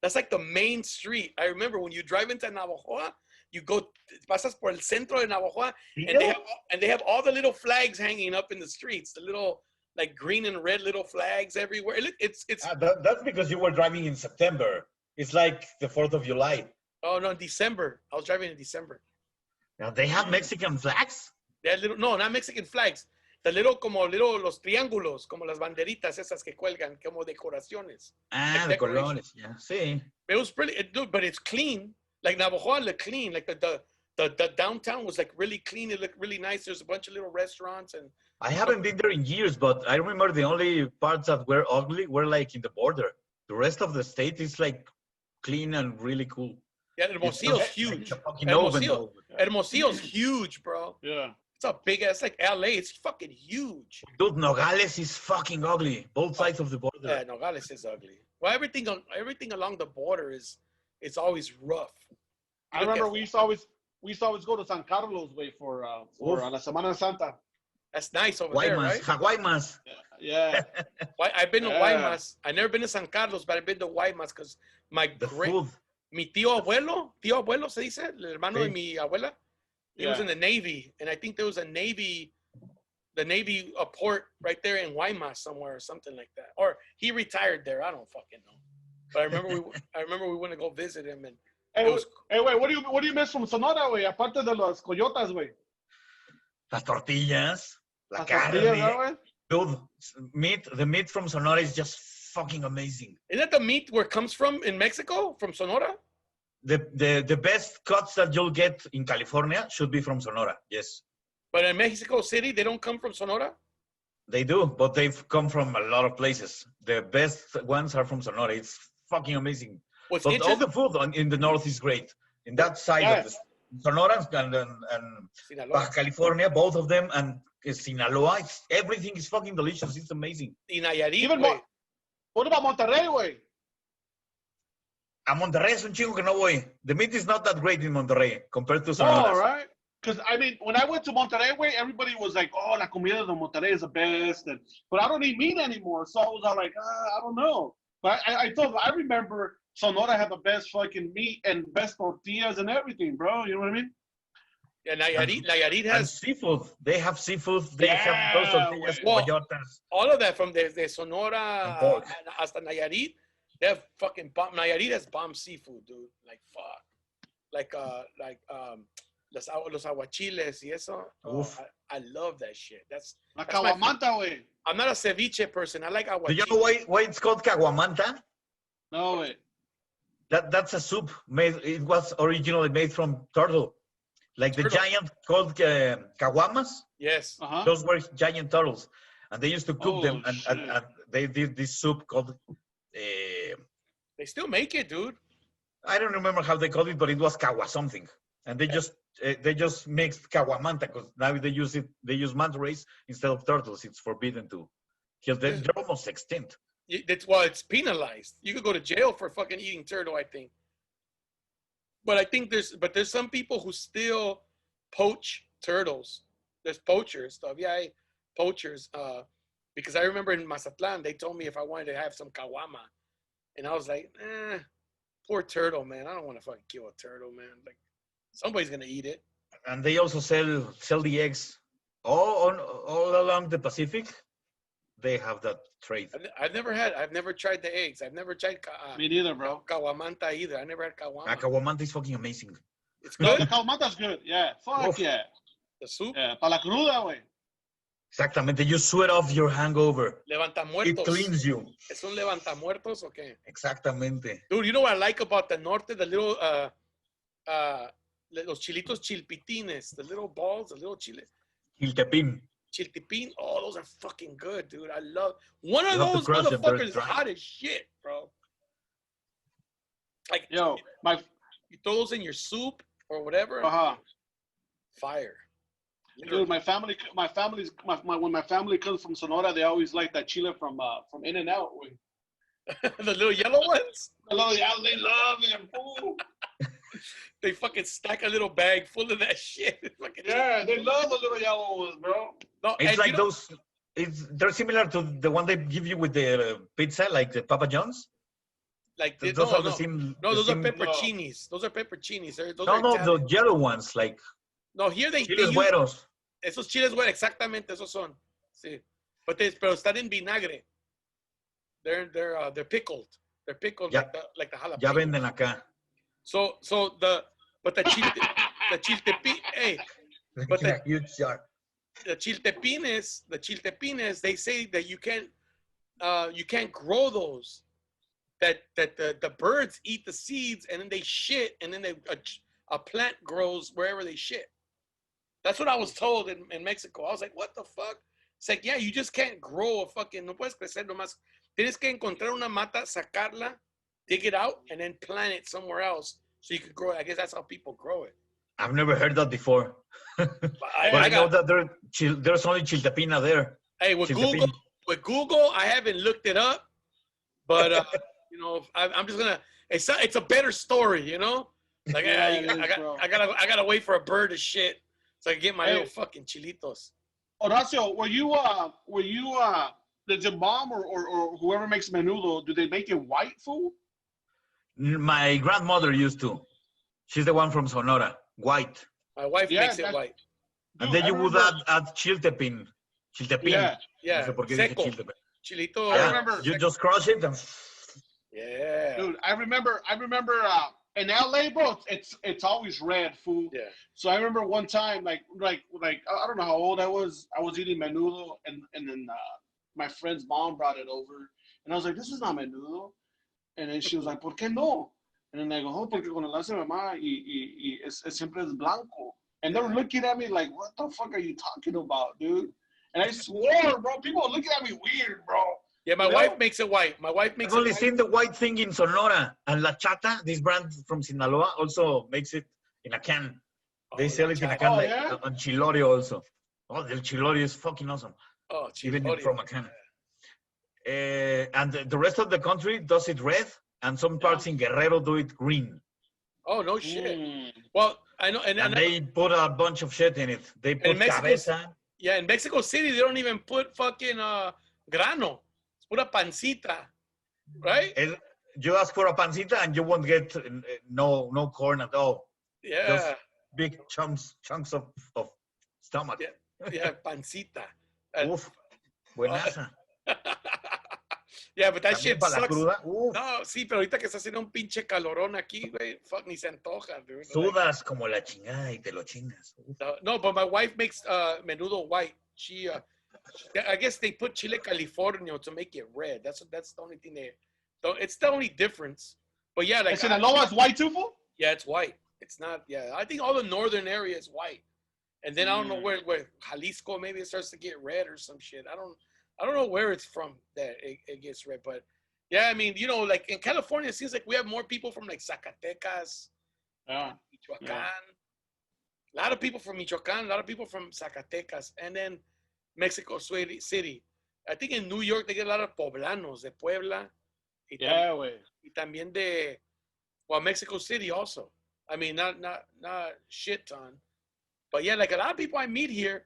that's like the main street. I remember when you drive into Navajoa, you go, pasas por el centro de Navajoa, and they have all the little flags hanging up in the streets, the little like green and red little flags everywhere. It's that's because you were driving in September. It's like the 4th of July. Oh no, December. I was driving in December. Now they have Mexican flags? No, not Mexican flags. The los triángulos, como las banderitas esas que cuelgan, como decoraciones. Ah, like de colores, yeah. Sí. It was pretty, but it's clean. Like Navajoa looked clean. Like the downtown was like really clean. It looked really nice. There's a bunch of little restaurants and. I haven't been there in years, but I remember the only parts that were ugly were like in the border. The rest of the state is like clean and really cool. Yeah, Hermosillo's huge. Hermosillo's huge, bro. Yeah. It's a big ass, like LA. It's fucking huge. Dude, Nogales is fucking ugly. Both sides of the border. Yeah, Nogales is ugly. Well, everything along the border it's always rough. I remember we used to always go to San Carlos way for La Semana Santa. That's nice over there, right? Guaymas. Yeah. I've been to Guaymas. I've never been to San Carlos, but I've been to Guaymas because mi tío abuelo se dice, el hermano de mi abuela, he was in the Navy, and I think there was the Navy port right there in Guaymas somewhere or something like that. Or he retired there. I don't fucking know. But I remember we went to go visit him, and hey, wait, what do you miss from Sonora, güey? Aparte de los coyotas, güey. Las tortillas, la Las carne. tortillas, Dude, the meat from Sonora is just fucking amazing. Isn't that the meat where it comes from in Mexico, from Sonora? The best cuts that you'll get in California should be from Sonora, yes. But in Mexico City, they don't come from Sonora? They do, but they've come from a lot of places. The best ones are from Sonora. It's fucking amazing. But all the food in the north is great. In that side of the Sonora and Baja California, both of them, and Sinaloa, everything is fucking delicious. It's amazing. Y Nayarit, even what about Monterrey, güey? A Monterrey es un chingo que no voy. The meat is not that great in Monterrey compared to Sonora. No, right? Because, I mean, when I went to Monterrey, güey, everybody was like, oh, la comida de Monterrey is the best. But I don't eat meat anymore. So I was all like, I don't know. But I remember Sonora had the best fucking meat and best tortillas and everything, bro. You know what I mean? Yeah, Nayarit has seafood. They have seafood. They have those tortillas, coyotas. All of that from de Sonora hasta Nayarit. They have fucking bomb. Nayarit has bomb seafood, dude. Like fuck. Like los aguachiles y eso. I love that shit. That's caguamanta, way. I'm not a ceviche person. I like aguachiles. Do you know why it's called caguamanta? No way. That's a soup made. It was originally made from turtle, like the giant called caguamas. Yes. Those were giant turtles, and they used to cook them, and they did this soup called They still make it, dude. I don't remember how they called it, but it was kawa something, and they just mixed kawamanta because now they use it. They use manta rays instead of turtles. It's forbidden to kill them. They're almost extinct. It's penalized. You could go to jail for fucking eating turtle, I think. But I think there's some people who still poach turtles. There's poachers stuff. Yeah, poachers. Because I remember in Mazatlan, they told me if I wanted to have some kawama, and I was like, poor turtle, man. I don't want to fucking kill a turtle, man. Like, somebody's gonna eat it. And they also sell the eggs all along the Pacific. They have that trade. I've never tried the eggs. I've never tried Me neither, bro. Kawamanta either. I never had kawama. Kawamanta is fucking amazing. It's No, good. the Kawamanta's good. Yeah. Fuck Oof. yeah. The soup. Yeah. Para la cruda, güey. Exactamente. You sweat off your hangover. Levanta muertos. It cleans you. ¿Es un levanta muertos o qué? Exactamente. Dude, you know what I like about the norte? The little los chilitos chilpitines, the little balls, the little chile. Chiltepín. Chiltepín. Oh, those are fucking good, dude. I love one of You have to those crush them. They're motherfuckers is dry. hot as shit, bro. Like, Yo, you throw those in your soup or whatever. Fire. Dude, when my family comes from Sonora, they always like that chile from In-N-Out. The little yellow ones. They love it, fool. They fucking stack a little bag full of that shit. Yeah, they love the little yellow ones, bro. No, It's like those. They're similar to the one they give you with the pizza, like the Papa John's. Like Those are the same. those are pepperoncinis. Those are pepperoncinis. Those No, are the yellow ones, like. No, here they Chiles use güeros. esos chiles güeros, exactamente esos son. Sí. Pero están en vinagre. They're pickled. They're pickled Ya, like the jalapeno. Ya venden acá. So the chiltepín, hey, but In a huge jar. the chiltepines, they say that you can't grow those. That the birds eat the seeds and then they shit and then a plant grows wherever they shit. That's what I was told in Mexico. I was like, what the fuck? It's like, yeah, you just can't grow a fucking, no puedes crecer nomás. Tienes que encontrar una mata, sacarla, dig it out, and then plant it somewhere else so you could grow it. I guess that's how people grow it. I've never heard that before. But I know that there's only chiltepina there. Hey, with Google, I haven't looked it up, but you know, I'm just gonna. It's a better story, you know. Like I gotta wait for a bird to shit so I can get my little fucking chilitos. Horacio, were you does your mom or whoever makes menudo, do they make it white, food? My grandmother used to. She's the one from Sonora. White. My wife makes it white. And then you would add chiltepin. Chiltepin. Yeah. Seco. Chilito. I remember. You just crush it and. Yeah. Dude, I remember in LA, bro, it's always red, food. Yeah. So I remember one time, like I don't know how old I was eating menudo, and then my friend's mom brought it over, and I was like, this is not menudo, and then she was like, ¿por qué no? And then I go, oh, porque cuando la hace mamá y siempre es blanco, and they're looking at me like, what the fuck are you talking about, dude? And I swore, bro, people are looking at me weird, bro. Yeah, my wife makes it white. My wife makes I've only seen the white thing in Sonora. And La Chata, this brand from Sinaloa, also makes it in a can. They sell it in a can on Chilorio also. Oh, the Chilorio is fucking awesome. Oh, Chilorio. Even from a can. And the rest of the country does it red, and some parts in Guerrero do it green. Oh, no shit. Well, I know. And they put a bunch of shit in it. They put cabeza. Yeah, in Mexico City, they don't even put fucking grano. It's put a pancita, right? You ask for a pancita and you won't get no corn at all. Yeah. Just big chunks of stomach. Yeah, pancita. Uf, buenaza. Yeah, but that shit sucks. No, sí, pero ahorita que está haciendo un pinche calorón aquí, güey, fuck, ni se antoja, dude. Sudas como la chingada y te lo chingas. No, but my wife makes menudo white. She, I guess they put chile californio to make it red. That's the only thing it's the only difference. But yeah, like Sinaloa's white too, fool? Yeah, it's white. It's not. Yeah, I think all the northern area is white, and then I don't know where Jalisco maybe it starts to get red or some shit. I don't know where it's from that it gets red, but Yeah, I mean, you know, like in California, it seems like we have more people from like Zacatecas, Michoacan. Yeah. A lot of people from Michoacan, a lot of people from Zacatecas, and then Mexico City. I think in New York they get a lot of poblanos de Puebla. Yeah, güey. Y también de, well, Mexico City also. I mean, not shit ton. But yeah, like a lot of people I meet here,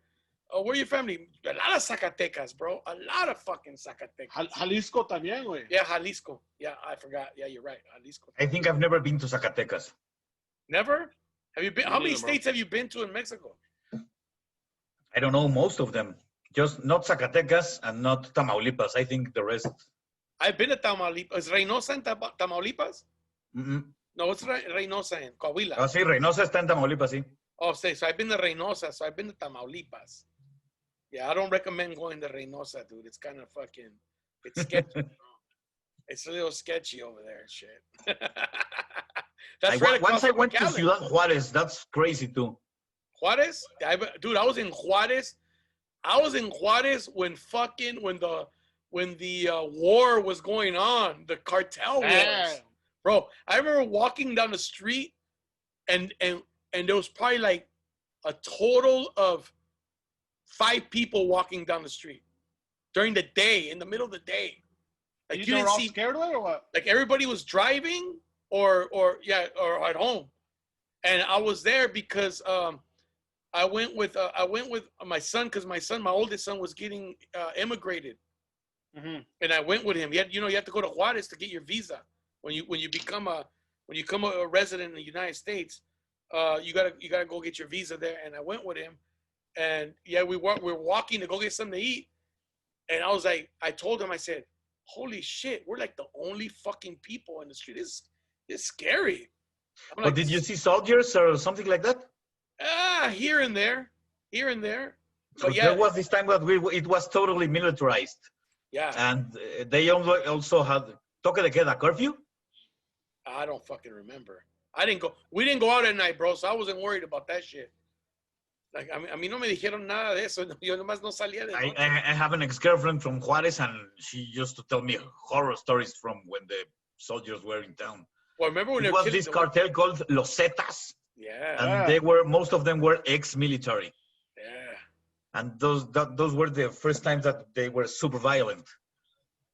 where your family? A lot of Zacatecas, bro. A lot of fucking Zacatecas. Jalisco también, güey. Yeah, Jalisco. Yeah, I forgot. Yeah, you're right. Jalisco. I think I've never been to Zacatecas. Never? Have you been? Me How many neither, bro. states have you been to in Mexico? I don't know most of them. Just not Zacatecas and not Tamaulipas. I think the rest. I've been to Tamaulipas. Is Reynosa in Tamaulipas? Mm-mm. No, it's Reynosa in Coahuila. Ah, sí, Reynosa está en Tamaulipas, sí. Oh, so I've been to Reynosa, so I've been to Tamaulipas. Yeah, I don't recommend going to Reynosa, dude. It's kind of fucking, it's sketchy. It's a little sketchy over there and shit. That's right Once across I from went to McAllen. Ciudad Juárez. That's crazy too. Juárez? Dude, I was in Juárez. I was in Juárez when the war was going on, the cartel wars. Damn. Bro, I remember walking down the street and there was probably like a total of 5 people walking down the street during the day, in the middle of the day. Like you were didn't all see, scared of it or what? like everybody was driving or at home. And I was there because I went with my son, because my oldest son was getting immigrated. Mm-hmm. And I went with him. You have to go to Juárez to get your visa. When you become a resident in the United States, you gotta go get your visa there. And I went with him, and yeah, we're walking to go get something to eat. And I was like, I told him, I said, "Holy shit, we're like the only fucking people in the street. It's scary." I'm But like, did you see soldiers or something like that? Here and there. But yeah, There was this time that it was totally militarized, yeah. and they also had toque de queda curfew. I don't fucking remember. We didn't go out at night, bro, so I wasn't worried about that shit. Like, a mí no me dijeron nada de eso. Yo nomás no salía de noche. I have an ex-girlfriend from Juárez, and she used to tell me horror stories from when the soldiers were in town. Well, remember when There was this cartel called Los Zetas, Yeah. and most of them were ex-military. Yeah. And those were the first times that they were super violent.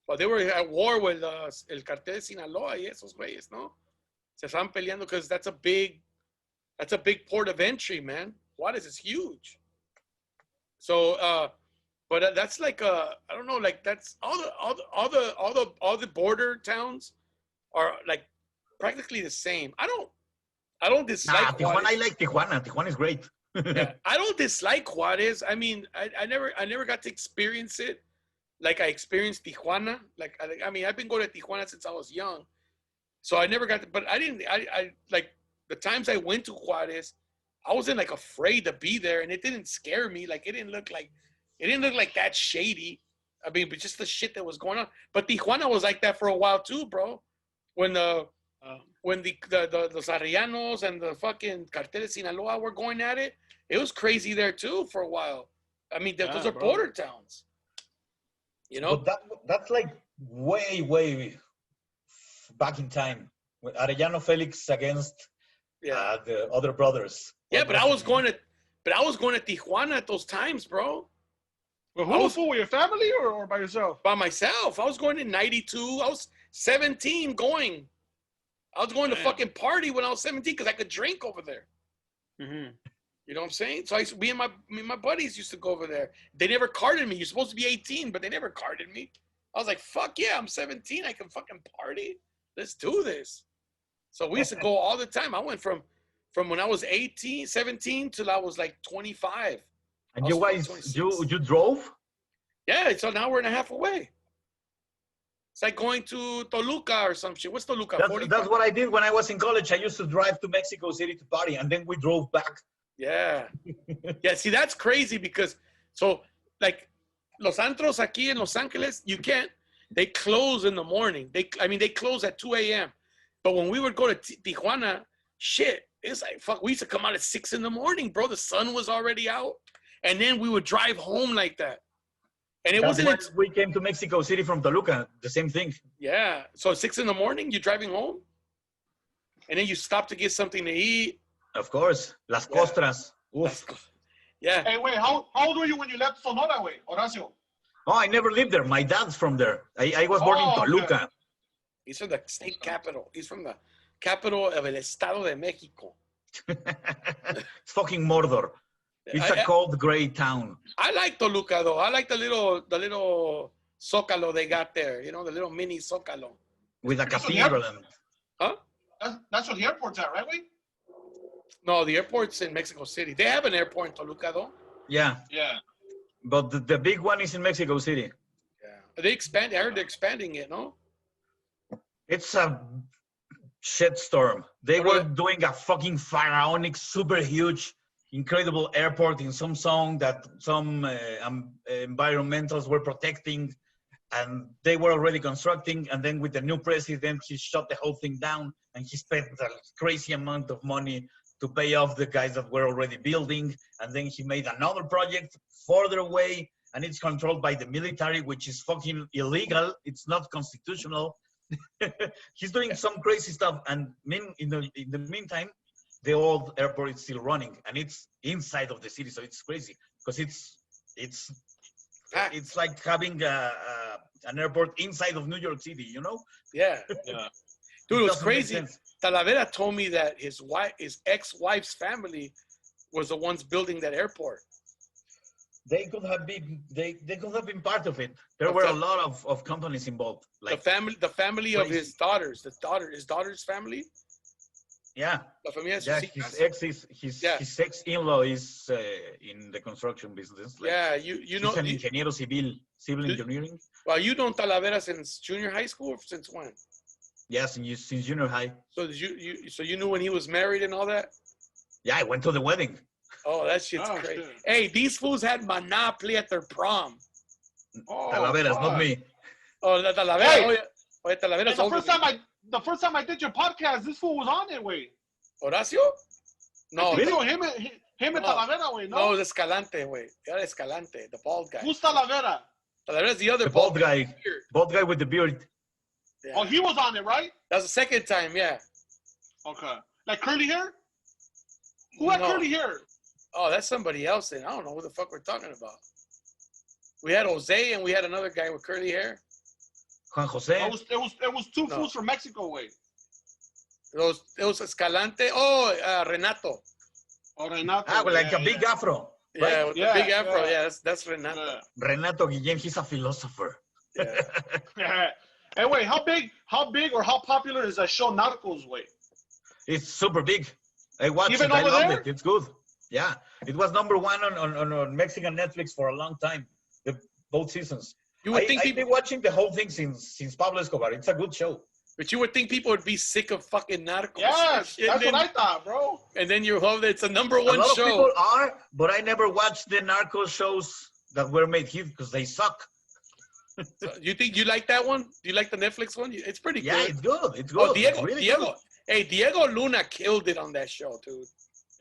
Well, they were at war with el cartel de Sinaloa y esos güeyes, ¿no? Se estaban peleando because that's a big port of entry, man. Juárez is huge. So, but that's like I don't know, like that's all the border towns are like practically the same. I don't dislike Tijuana. Juárez. I like Tijuana. Tijuana is great. Yeah, I don't dislike Juárez. I mean, I never got to experience it like I experienced Tijuana. Like, I mean, I've been going to Tijuana since I was young, so I never got to. But I like the times I went to Juárez, I wasn't like afraid to be there, and it didn't scare me. Like, it didn't look like that shady. I mean, but just the shit that was going on. But Tijuana was like that for a while too, bro. When the los Arrellanos and the fucking Cartel de Sinaloa were going at it, it was crazy there too for a while. I mean, those are border towns. You know? But that's like way back in time. With Arellano Felix against the other brothers. Yeah, but I was going to Tijuana at those times, bro. Well, who was with your family or by yourself? By myself. I was going in 92. I was 17 going. I was going to fucking party when I was 17 because I could drink over there. Mm-hmm. You know what I'm saying? So me and my buddies used to go over there. They never carded me. You're supposed to be 18, but they never carded me. I was like, fuck yeah, I'm 17. I can fucking party. Let's do this. So we used to go all the time. I went from when I was 17 till I was like 25. And you guys, you drove? Yeah, it's an hour and a half away. It's like going to Toluca or some shit. What's Toluca? That's what I did when I was in college. I used to drive to Mexico City to party, and then we drove back. Yeah. Yeah, see, that's crazy because, so, like, los antros aquí in Los Angeles, they close in the morning. They close at 2 a.m. But when we would go to Tijuana, shit, it's like, fuck, we used to come out at 6 in the morning, bro. The sun was already out. And then we would drive home like that. And it That's wasn't. why we came to Mexico City from Toluca. The same thing. Yeah. So 6 a.m, you're driving home, and then you stop to get something to eat. Of course, Las Yeah. Costras. Oof. Hey, wait, how old were you when you left Sonora, wait, Horacio? Oh, I never lived there. My dad's from there. I was born in Toluca. Okay. He's from the state capital. He's from the capital of el Estado de Mexico. It's fucking Mordor. It's a cold, gray town. I like Toluca though. I like the little Zócalo they got there. You know, the little mini Zócalo. With a That's what cathedral. And, Huh? That's what the airport's at, right, wait? No, the airport's in Mexico City. They have an airport in Toluca though. yeah, Yeah. but the big one is in Mexico City. Yeah. They expand. I heard they're expanding it. No. It's a shitstorm. They What were are doing a fucking pharaonic, super huge, incredible airport in some zone that some environmentals were protecting, and they were already constructing. And then with the new president, he shut the whole thing down, and he spent a crazy amount of money to pay off the guys that were already building. And then he made another project further away, and it's controlled by the military, which is fucking illegal. It's not constitutional. He's doing some crazy stuff, and in the meantime, the old airport is still running, and it's inside of the city, so it's crazy because it's like having an airport inside of New York City, you know? Yeah. Yeah. Dude, it was doesn't make crazy. sense. Talavera told me that his ex-wife's family was the ones building that airport. They could have been part of it. There The were a fam- lot of companies involved. Like the family of crazy. his daughter's family. yeah, La familia de yeah. sus hijas. His ex-in-law is in the construction business. Like, Yeah, you know. he's an ingeniero civil You- engineering. Well, you known Talavera since junior high school, or since when? Yeah, since junior high. So did you knew when he was married and all that? Yeah, I went to the wedding. Oh, that shit's Oh, crazy. shit. Hey, these fools had Monopoly at their prom. Oh, Talaveras, not fuck. me. Oh, the Talavera. Hey! Oh, yeah. Oh, yeah, Talavera's Hey, the older first than- time I did your podcast, this fool was on it, wait. Horacio? No, I think really? so, him and No. Talavera, wait, no, no? it's Escalante, wait. Yeah, Escalante, the bald guy. Who's Talavera? Talavera's the other The bald guy. Beard. Bald guy with the beard. Yeah. Oh, he was on it, right? That was the second time, yeah. Okay. Like curly hair? Who had No. curly hair? Oh, that's somebody else then. I don't know who the fuck we're talking about. We had Jose and we had another guy with curly hair. Juan Jose. It was two No. fools from Mexico, wait. It was Escalante. Oh, Renato. Oh, Renato. Ah, like yeah, a big yeah. afro. Yeah, Right? with Yeah, the big afro. yeah. Yeah, that's Renato. Yeah. Renato Guillén, he's a philosopher. Yeah. Yeah. Hey, wait, how big or how popular is that show Narcos, wait? It's super big. I watched Even it. I over loved there? it. It's good. Yeah. It was number one on Mexican Netflix for a long time. Both seasons. You would think I've people, been watching the whole thing since Pablo Escobar. It's a good show. but you would think people would be sick of fucking Narcos. Yes, And that's then- what I thought, bro. And then you hope that it's a number A one lot of show. people are, but I never watched the narco shows that were made here because they suck. So you think you like that one? Do you like the Netflix one? It's pretty Yeah, good. it's good. It's good. Oh, Diego, It's really Diego. good. Hey, Diego Luna killed it on that show, dude.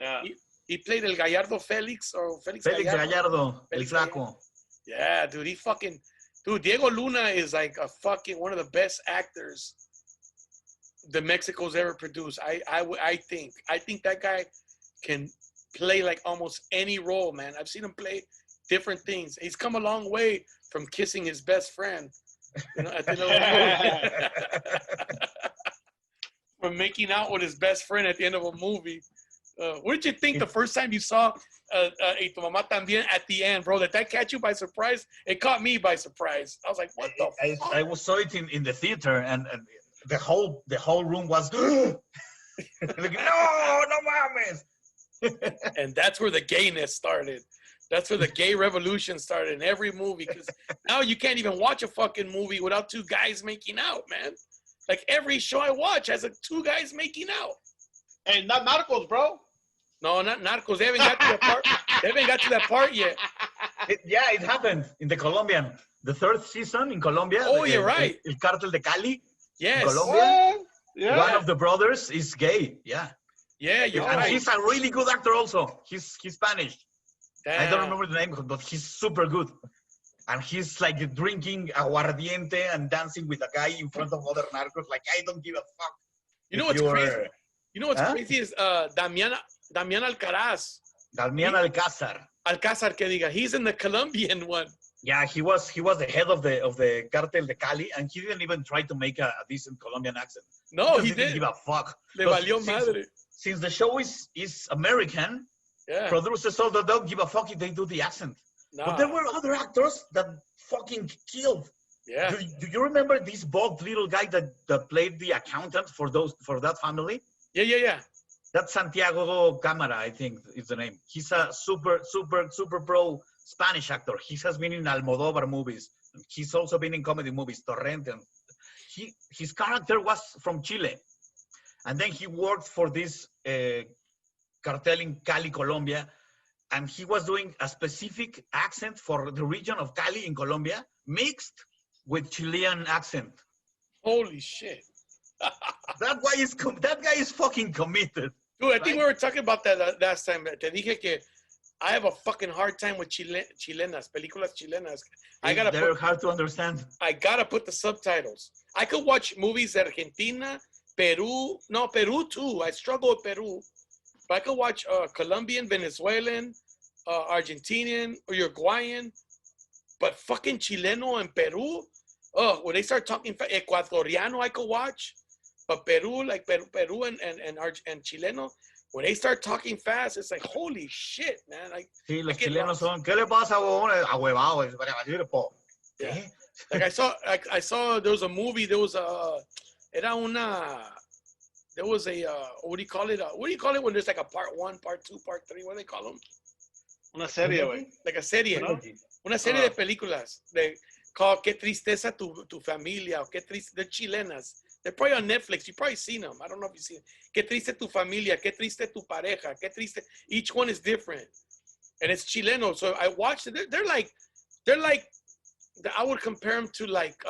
Yeah. He played El Gallardo Felix or Felix Felix Gallardo, El Felix Flaco. Yeah, dude, dude, Diego Luna is like a fucking one of the best actors that Mexico's ever produced. I think that guy can play like almost any role, man. I've seen him play different things. He's come a long way from kissing his best friend, at the end of a movie. From making out with his best friend at the end of a movie. What did you think the first time you saw Y Tu Mamá También at the end, bro? Did that catch you by surprise? It caught me by surprise. I was like, what the fuck? I saw it in the theater, and the whole room was like, no mames. And that's where the gayness started. That's where the gay revolution started in every movie. Because now you can't even watch a fucking movie without two guys making out, man. Like every show I watch has two guys making out. And not Narcos, bro. No, not Narcos. They haven't got to that part. They haven't got to that part yet. It happened in the Colombian, the third season in Colombia. Oh, you're right. El Cartel de Cali. Yes. Colombia. What? Yeah. One of the brothers is gay. Yeah. Yeah, you're And right. he's a really good actor also. He's Spanish. I Damn. don't remember the name, but he's super good. And he's like drinking aguardiente and dancing with a guy in front of other narcos. Like, I don't give a fuck. You know what's crazy? You know what's crazy is Damian Alcaraz. Damian Alcázar. Alcázar, que diga. He's in the Colombian one. Yeah, he was the head of the cartel de Cali, and he didn't even try to make a decent Colombian accent. No, he didn't give a fuck. Le valió madre. Since the show is American, producers all don't give a fuck if they do the accent. Nah. But there were other actors that fucking killed. Yeah. Do you remember this bald little guy that played the accountant for that family? Yeah. That's Santiago Cámara, I think is the name. He's a super pro Spanish actor. He has been in Almodóvar movies. He's also been in comedy movies, Torrente. And his character was from Chile. And then he worked for this cartel in Cali, Colombia. And he was doing a specific accent for the region of Cali in Colombia, mixed with Chilean accent. Holy shit. That guy is fucking committed. Dude, I think we were talking about that last time. Te dije que I have a fucking hard time with chilenas, películas chilenas. They're hard to understand. I gotta put the subtitles. I could watch movies in Argentina, Peru too. I struggle with Peru. But I could watch Colombian, Venezuelan, Argentinian, or Uruguayan. But fucking Chileno and Peru, when they start talking Ecuadoriano, I could watch. But Peru, like Peru and Chileno, when they start talking fast, it's like, holy shit, man. Sí, los chilenos son, ¿qué le pasa a huevado? Yeah. Like I saw there was a movie, there was a what do you call it? What do you call it when there's like a part 1, part 2, part 3? What do they call them? Una serie, güey. Like a serie, ¿no? Una serie de películas called Qué Tristeza Tu Familia, o Qué Triste, they're chilenas. They're probably on Netflix. You've probably seen them. I don't know if you've seen them. Qué Triste Tu Familia, Qué Triste Tu Pareja, Qué Triste. Each one is different. And it's Chileno. So I watched it. They're like, I would compare them to like,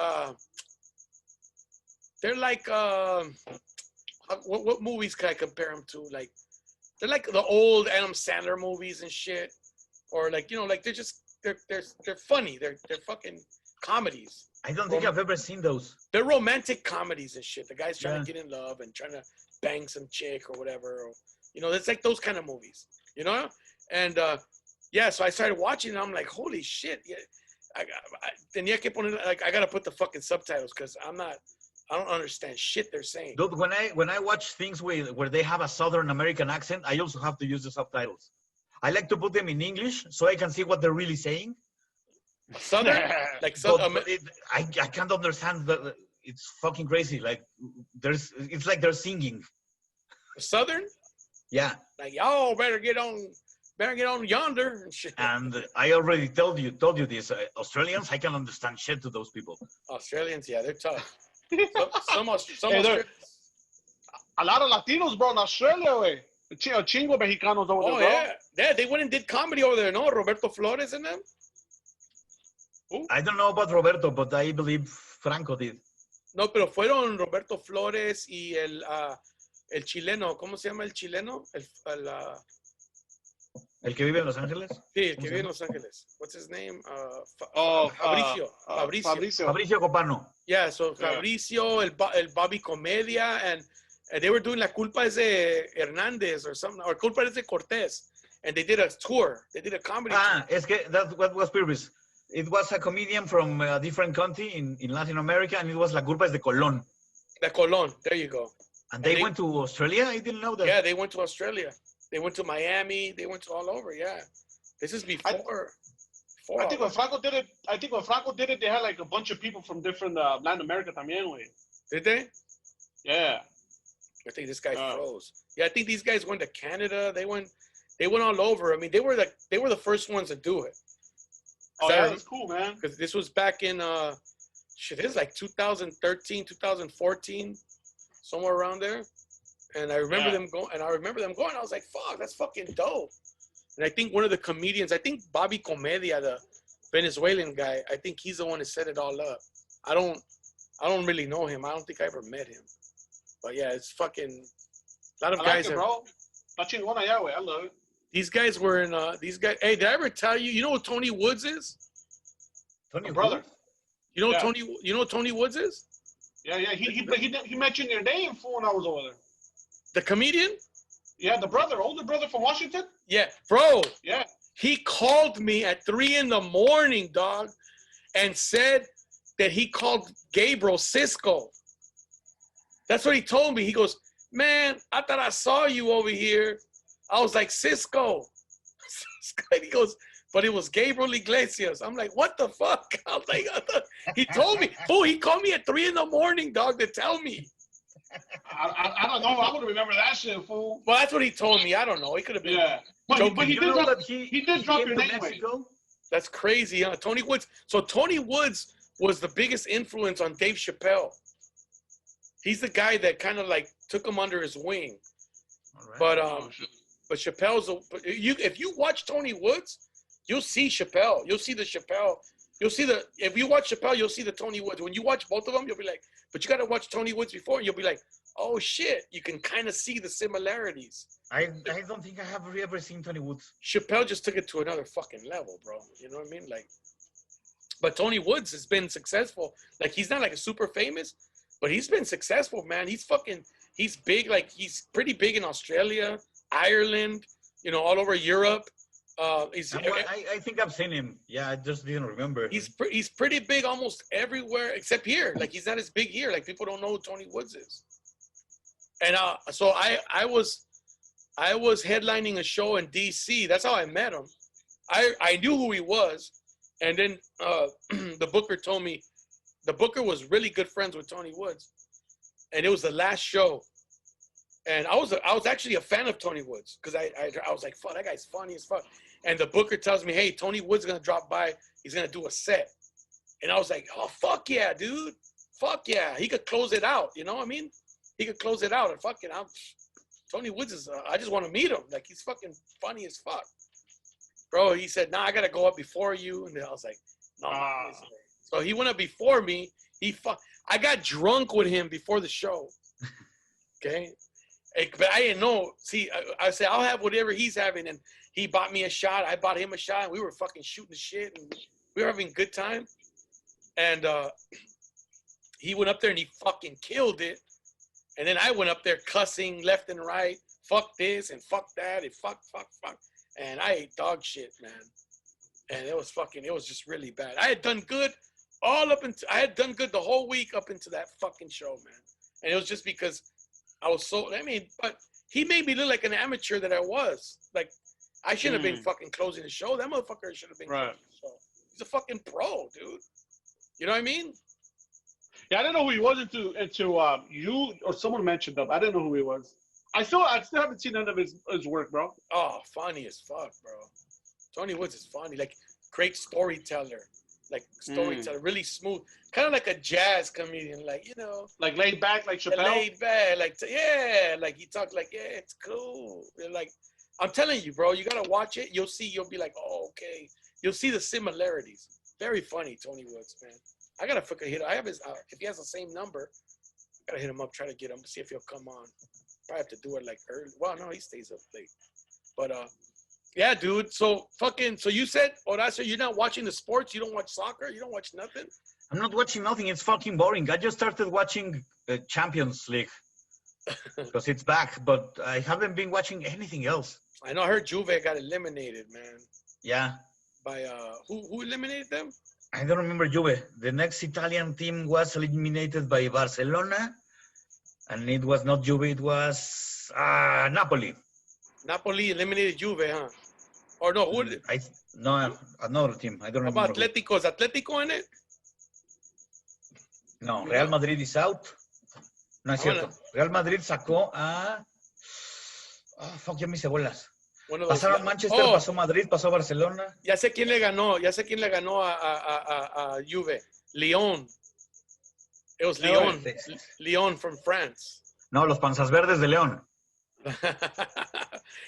what movies can I compare them to? Like, they're like the old Adam Sandler movies and shit, or like, you know, like they're funny. They're fucking comedies. I don't think I've ever seen those. They're romantic comedies and shit. The guy's trying to get in love and trying to bang some chick or whatever. Or, you know, it's like those kind of movies. You know, and so I started watching and I'm like, holy shit. Yeah, tenía que poner, like, I gotta put the fucking subtitles because I don't understand shit they're saying. Dude, when I watch things where they have a Southern American accent, I also have to use the subtitles. I like to put them in English so I can see what they're really saying. Southern? Like I can't understand. It's fucking crazy. Like it's like they're singing. Southern? Yeah. Like, y'all better get on yonder and shit. And I already told you this. Australians, I can understand shit to those people. Australians, yeah, they're tough. Some a lot of Latinos, bro, in Australia, güey. A chingo Mexicanos over there, bro. Yeah, they went and did comedy over there, no? Roberto Flores and them? Ooh. I don't know about Roberto, but I believe Franco did. No, pero fueron Roberto Flores y el chileno. ¿Cómo se llama el chileno? ¿El que vive en Los Ángeles? Sí, el que vive en Los Ángeles. What's his name? Fabricio Copano. Yeah, so Fabricio, el Bobby Comedia, and they were doing La Culpa es de Hernández or something, or Culpa es de Cortés, and they did a tour. They did a comedy tour. Es que that's what was previous. It was a comedian from a different country in Latin America, and it was La Culpa es de Colón. De Colón, there you go. And they went to Australia? I didn't know that. Yeah, they went to Australia. They went to Miami. They went to all over. Yeah, this is before. I think when Franco did it, they had like a bunch of people from different Latin America también, güey. Did they? Yeah. I think this guy froze. Yeah, I think these guys went to Canada. They went all over. I mean, they were the first ones to do it. Oh yeah, that's cool, man. Because this was back in this is like 2013, 2014, somewhere around there. And I remember them going. I was like, "Fuck, that's fucking dope." And I think one of the comedians, I think Bobby Comedia, the Venezuelan guy, I think he's the one that set it all up. I don't really know him. I don't think I ever met him. But yeah, it's fucking a lot of guys. Bro. I love it. These guys were in. Hey, did I ever tell you? You know what Tony Woods is? Tony brother. Woods? You know Yeah. Tony. You know who Tony Woods is? Yeah. He mentioned your name when I was over there. The comedian. Yeah, the brother, older brother from Washington. Yeah, bro. Yeah. He called me at 3 a.m, dog, and said that he called Gabriel Cisco. That's what he told me. He goes, man, I thought I saw you over here. I was like, Cisco. He goes, but it was Gabriel Iglesias. I'm like, what the fuck? I was like, he told me. Fool, he called me at 3 a.m, dog, to tell me. I don't know. I would remember that shit, fool. Well, that's what he told me. I don't know. He could have been. Yeah. But he did drop, he did drop your name. Mexico? That's crazy, huh? Tony Woods. So Tony Woods was the biggest influence on Dave Chappelle. He's the guy that kind of like took him under his wing. All right. But Chappelle's if you watch Tony Woods, you'll see Chappelle. You'll see the Chappelle. If you watch Chappelle, you'll see the Tony Woods. When you watch both of them, you'll be like, but you got to watch Tony Woods before, and you'll be like, oh shit, you can kind of see the similarities. I don't think I have ever seen Tony Woods. Chappelle just took it to another fucking level, bro. You know what I mean? Like, but Tony Woods has been successful. Like, he's not like a super famous, but he's been successful, man. He's big. Like, he's pretty big in Australia, Ireland, all over Europe. I think I've seen him. Yeah, I just didn't remember. He's pretty big almost everywhere except here. Like, he's not as big here. Like, people don't know who Tony Woods is. And so I was headlining a show in DC. That's how I met him. I knew who he was, and then the booker told me the booker was really good friends with Tony Woods, and it was the last show. And I was actually a fan of Tony Woods because I was like, fuck, that guy's funny as fuck. And the booker tells me, hey, Tony Woods is gonna drop by. He's gonna do a set. And I was like, oh, fuck yeah, dude. Fuck yeah. He could close it out. You know what I mean? He could close it out. And fucking, Tony Woods is, I just want to meet him. Like, he's fucking funny as fuck. Bro, he said, nah, I got to go up before you. And I was like, no. So he went up before me. I got drunk with him before the show. Okay? But I didn't know. See, I said, I'll have whatever he's having. And he bought me a shot. I bought him a shot. And we were fucking shooting the shit. And we were having a good time. And he went up there and he fucking killed it. And then I went up there cussing left and right. Fuck this and fuck that and fuck. And I ate dog shit, man. And it was just really bad. I had done good the whole week up into that fucking show, man. And it was just because I was but he made me look like an amateur that I was. Like, I shouldn't have been fucking closing the show. That motherfucker should have been closing the show. He's a fucking pro, dude. You know what I mean? Yeah, I didn't know who he was until you or someone mentioned him. I didn't know who he was. I still haven't seen none of his work, bro. Oh, funny as fuck, bro. Tony Woods is funny. Like, great storyteller. Really smooth. Kind of like a jazz comedian, like, like laid back, like Chappelle. Laid back, like he talked like, yeah, it's cool. Like, I'm telling you, bro, you gotta watch it. You'll be like, oh, okay. You'll see the similarities. Very funny, Tony Woods, man. I gotta fucking hit him. I have his. If he has the same number, I gotta hit him up, try to get him, see if he'll come on. Probably have to do it like early. Well, no, he stays up late. But yeah, dude. So you said, Horacio, you're not watching the sports. You don't watch soccer. You don't watch nothing. I'm not watching nothing. It's fucking boring. I just started watching Champions League because it's back, but I haven't been watching anything else. I know. I heard Juve got eliminated, man. Yeah. By who eliminated them? I don't remember Juve. The next Italian team was eliminated by Barcelona, and it was not Juve. It was Napoli. Napoli eliminated Juve, huh? Or no? Who did it? No, another team. I don't remember. How about Atletico? Is Atletico in it? No, Real Madrid is out. No es cierto. Real Madrid sacó a... Oh, fuck, ya me hice bolas. Pasaron Manchester, pasó Madrid, pasó Barcelona. Ya sé quién le ganó a Juve. Lyon. It was Lyon. Lyon from France. No, los Panzas Verdes de León.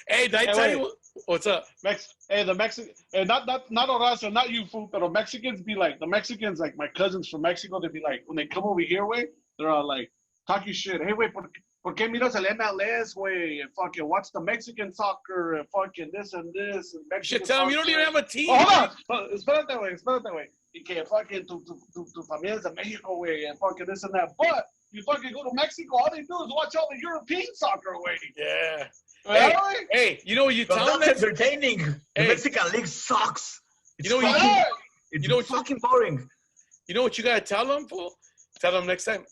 Hey, did I tell you what's up? The Mexican, not Horacio, not you, fool, but Mexicans be like, like my cousins from Mexico, they be like, when they come over here, way, they're all like, talking shit. Hey, wait, ¿por qué miras el MLS, way? And fucking watch the Mexican soccer and fucking this and this. And you should tell them you don't even have a team. Oh, hold on. Espérate, way. que fucking tu familia es de Mexico, güey, and fucking this and that. But you fucking go to Mexico, all they do is watch all the European soccer, güey. Yeah. Hey, Hey, you know what you But tell them? that's entertaining. The Hey. Mexican league sucks. It's You know what fucking, you it's know what fucking boring. You know what you gotta tell them, fool? Tell them next time.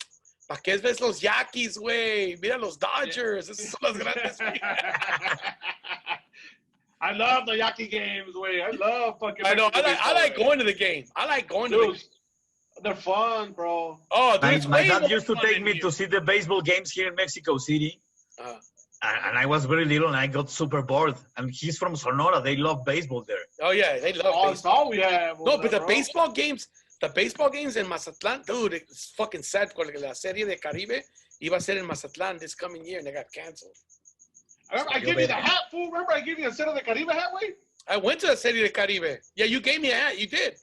¿Pa qué ves los Yankees, güey? Mira los Dodgers. Esos son los grandes. I love the Yankee games, güey. I love fucking. I know. Mexico I like baseball, going to the game. I like going to the dude. game. They're fun, bro. Oh, dude, My it's way dad more used to fun take than me you. to see the baseball games here in Mexico City. Uh, And I was very little and I got super bored. And he's from Sonora. They love baseball there. oh yeah, they love Oh, that's baseball. all we have. No, but the bro. baseball games in Mazatlan, dude, it's fucking sad porque la serie de Caribe iba a ser en Mazatlan this coming year and they got canceled. I give you the hat, fool. Remember, I gave you a set of the Caribe hat, way. I went to the serie de Caribe. Yeah, you gave me a hat. You did.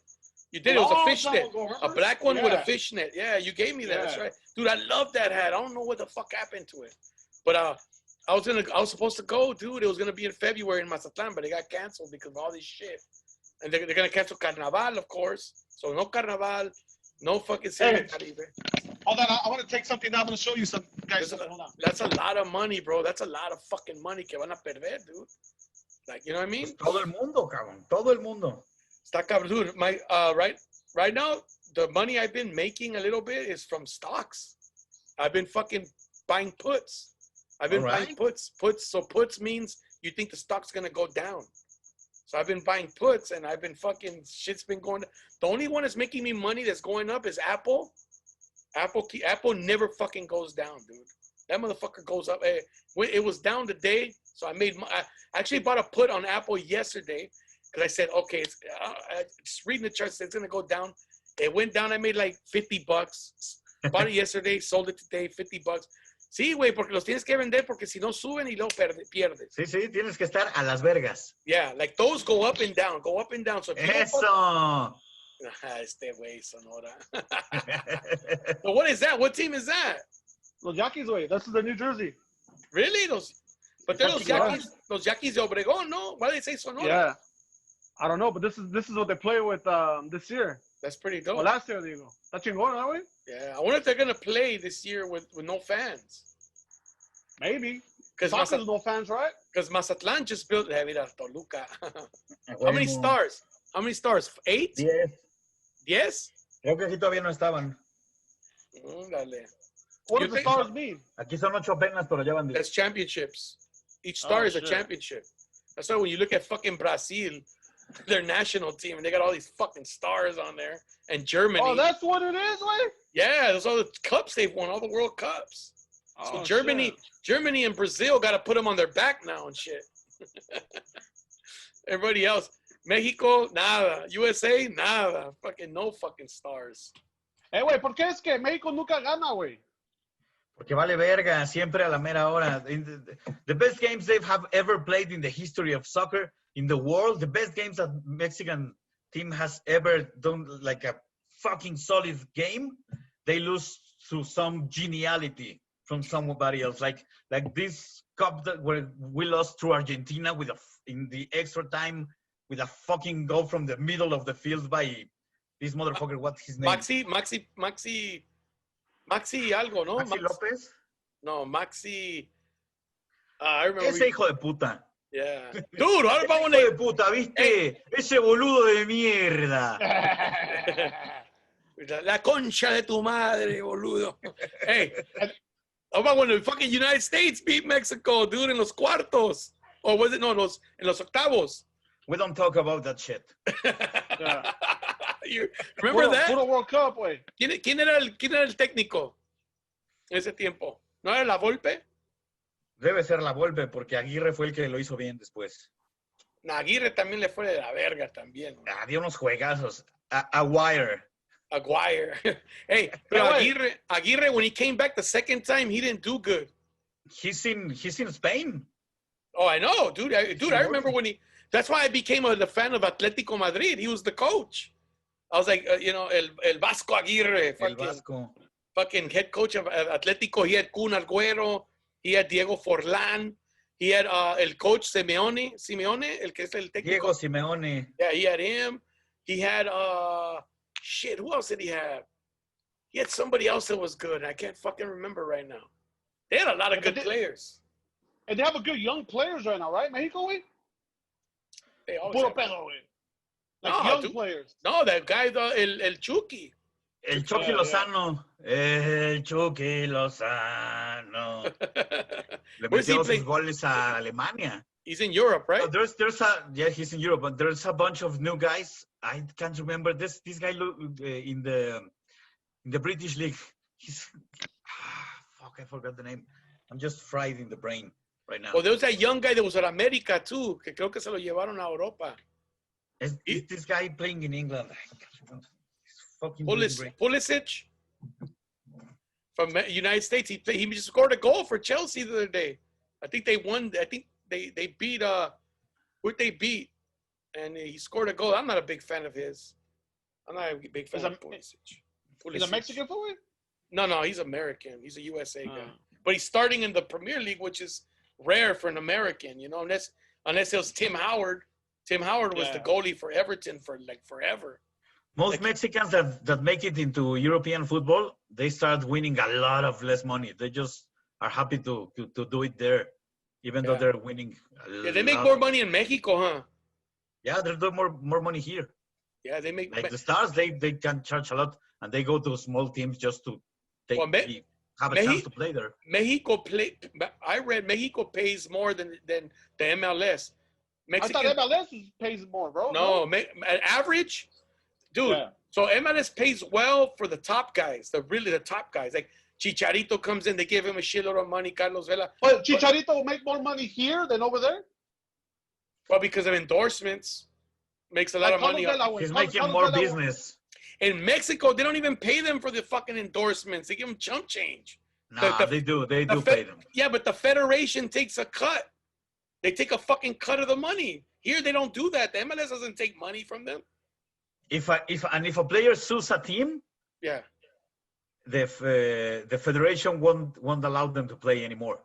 You did. It was a Long fishnet. time ago, A remember? black one with a Yeah. fishnet. Yeah, you gave me that. That's Yeah. right. Dude, I love that hat. I don't know what the fuck happened to it. But I was supposed to go, dude. It was gonna be in February in Mazatlan, but it got canceled because of all this shit. And they're gonna cancel Carnaval, of course. So no Carnaval, no fucking Serie Hey. Caribe. Hold on, I want to take something now. I'm going to show you some guys. That's a, Hold on. that's a lot of money, bro. That's a lot of fucking money que van a perder, dude. Like, you know what I mean? Todo el mundo, cabrón. Todo el mundo. Está cabrón, dude. My right now, the money I've been making a little bit is from stocks. I've been fucking buying puts. I've been buying puts. So puts means you think the stock's gonna go down. So I've been buying puts and I've been fucking shit's been going. The only one that's making me money that's going up is Apple. Apple never fucking goes down, dude. That motherfucker goes up. It was down today, so I actually bought a put on Apple yesterday because I said, okay, just reading the charts, it's gonna go down. It went down. I made like $50. Bought it yesterday, sold it today, $50. Sí, güey, porque los tienes que vender porque si no suben y luego pierdes. Sí, sí, tienes que estar a las vergas. Yeah, like those go up and down. So if you Eso. este güey, Sonora. But what is that? What team is that? Los Yankees, way. This is the New Jersey. Really? But they're los Yeah. Yankees de Obregón, no? Why do they say Sonora? Yeah. I don't know, but this is what they play with this year. That's pretty dope. Well, last year, digo. Está chingón, ¿no, güey? Yeah, I wonder if they're gonna play this year with no fans. Maybe. Because Soccer's no fans, right? Mazatlan just built. Mira, Toluca. How many stars? 8? 10. 10? Creo que aquí todavía no estaban. Dale. What You does the think- stars mean? Aquí son 8 apenas, pero ya van 10. That's championships. Each star is a shit. championship. That's why when you look at fucking Brazil, their national team, and they got all these fucking stars on there. And Germany. Oh, that's what it is, way? Yeah, those are the cups they've won, all the World Cups. So Oh, Germany and Brazil got to put them on their back now and shit. Everybody else, Mexico, nada. USA, nada. Fucking no fucking stars. Hey, güey, ¿por qué es que México nunca gana, güey? Porque vale verga, siempre a la mera hora. The best games they have ever played in the history of soccer in the world, the best games that Mexican team has ever done, like a fucking solid game, they lose to some geniality from somebody else. Like this cup that where we lost to Argentina in the extra time with a fucking goal from the middle of the field by this motherfucker. What's his name? Maxi algo, ¿no? Maxi López. No, Maxi. I remember. Ese hijo de puta. Yeah. Dude, how about when Hijo they. de puta, ¿viste? Ese boludo de mierda. La concha de tu madre, boludo. Hey, how about when the fucking United States beat Mexico, dude, in los cuartos? Or was it, no, en los octavos? We don't talk about that shit. Yeah. You remember that? Puro World Cup, güey. ¿Quién era el técnico en ese tiempo? ¿No era la Volpe? Debe ser la Volpe, porque Aguirre fue el que lo hizo bien después. Aguirre también le fue de la verga también. Había unos juegazos. Aguirre. Hey, pero Aguirre, when he came back the second time, he didn't do good. He's in Spain. Oh, I know, dude. I remember when that's why I became a fan of Atlético Madrid. He was the coach. I was like, El Vasco Aguirre. El Vasco. Fucking head coach of Atlético. He had Kun Agüero. He had Diego Forlán. He had el coach Simeone, el que es el técnico. Diego Simeone. Yeah, he had him. He had Shit, who else did he have? He had somebody else that was good. I can't fucking remember right now. They had a lot of good players. And they have a good young players right now, right? Mexico, güey? They always Puro have pedo, güey. Like No, young dude. players. No, that guy, el Chucky. El Chucky Lozano. El Chucky Lozano. Le Where's he metió play? sus goles a Alemania. He's in Europe, right? He's in Europe, but there's a bunch of new guys. I can't remember this guy in the British League. Fuck, I forgot the name. I'm just fried in the brain right now. Well, there was that young guy that was at America too, que creo que se lo llevaron a Europa. Is this guy playing in England? I can't remember. Fucking Pulisic from United States. He just scored a goal for Chelsea the other day. I think they won. I think they beat who'd they beat? And he scored a goal. I'm not a big fan of his. I'm not a big fan of Pulisic. Is a Mexican forward? No, he's American. He's a USA guy. But he's starting in the Premier League, which is rare for an American, you know, unless it was Tim Howard. Tim Howard was the goalie for Everton for like forever. Most Mexicans that make it into European football, they start winning a lot of less money. They just are happy to do it there, even though they're winning. They make more money in Mexico, huh? Yeah, they're doing more money here. Yeah, they make like the stars. They can charge a lot, and they go to small teams just to have a chance to play there. I read Mexico pays more than the MLS. I thought MLS pays more, bro. No, average, dude. Yeah. So MLS pays well for the top guys, the top guys. Like Chicharito comes in, they give him a shitload of money. Carlos Vela. But Chicharito will make more money here than over there. Well, because of endorsements, makes a lot of money. He's making more business. In Mexico, they don't even pay them for the fucking endorsements. They give them chump change. Nah, they do. They do pay them. Yeah, but the federation takes a cut. They take a fucking cut of the money. Here, they don't do that. The MLS doesn't take money from them. If a player sues a team, yeah, the federation won't allow them to play anymore.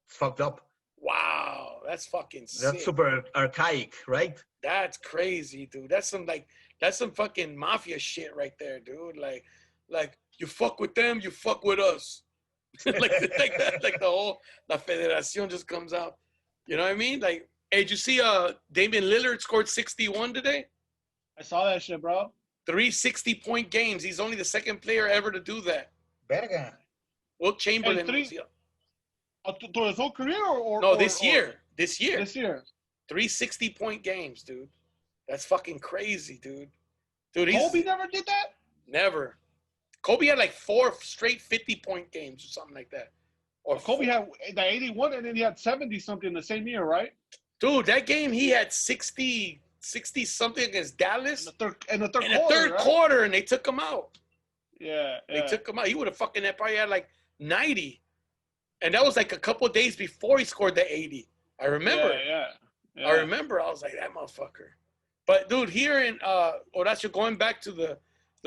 It's fucked up. Wow, that's fucking sick. That's super archaic, right? That's crazy, dude. That's some fucking mafia shit right there, dude. Like you fuck with them, you fuck with us. like that, like the whole La Federación just comes out. You know what I mean? Like, hey, did you see Damian Lillard scored 61 today? I saw that shit, bro. 3 60-point games. He's only the second player ever to do that. Verga. Wilt Chamberlain. Through his whole career or no, this year. This year. 3 60-point games, dude. That's fucking crazy, dude. Kobe never did that? Never. Kobe had like 4 straight 50-point games or something like that. Or Kobe had the 81 and then he had 70-something the same year, right? Dude, that game he had 60-something against Dallas. In the third quarter, and they took him out. Yeah. They took him out. He would have probably had like 90. And that was like a couple of days before he scored the 80. I remember. Yeah. I remember. I was like, that motherfucker. But, dude, here in Horacio, going back to the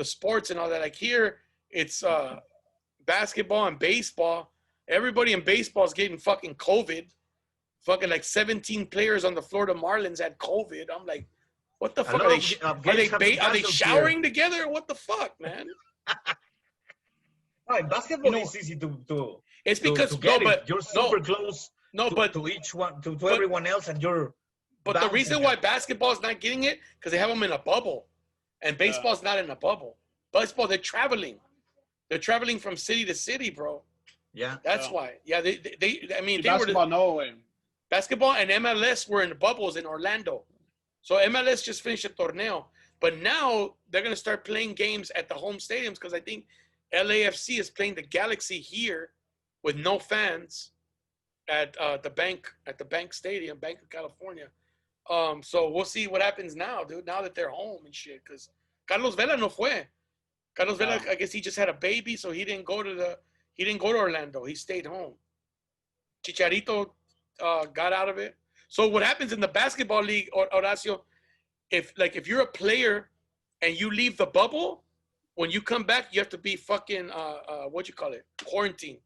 sports and all that, like here, it's basketball and baseball. Everybody in baseball is getting fucking COVID. Fucking like 17 players on the Florida Marlins had COVID. I'm like, what the fuck? Are they showering together? What the fuck, man? Right, basketball is easy to it's because you're super close to each one to everyone else, and you're. But the reason why basketball is not getting it because they have them in a bubble, and baseball's not in a bubble. Baseball, they're traveling. They're traveling from city to city, bro. Yeah, that's why. Yeah, basketball and MLS were in the bubbles in Orlando. So MLS just finished a torneo. But now they're going to start playing games at the home stadiums because I think LAFC is playing the Galaxy here with no fans at the Bank Stadium, Bank of California. So we'll see what happens now, dude, now that they're home and shit. Because Carlos Vela no fue. Carlos Vela, I guess he just had a baby, so he didn't go to Orlando. He stayed home. Chicharito got out of it. So what happens in the basketball league, Horacio, if you're a player and you leave the bubble, when you come back, you have to be fucking quarantined.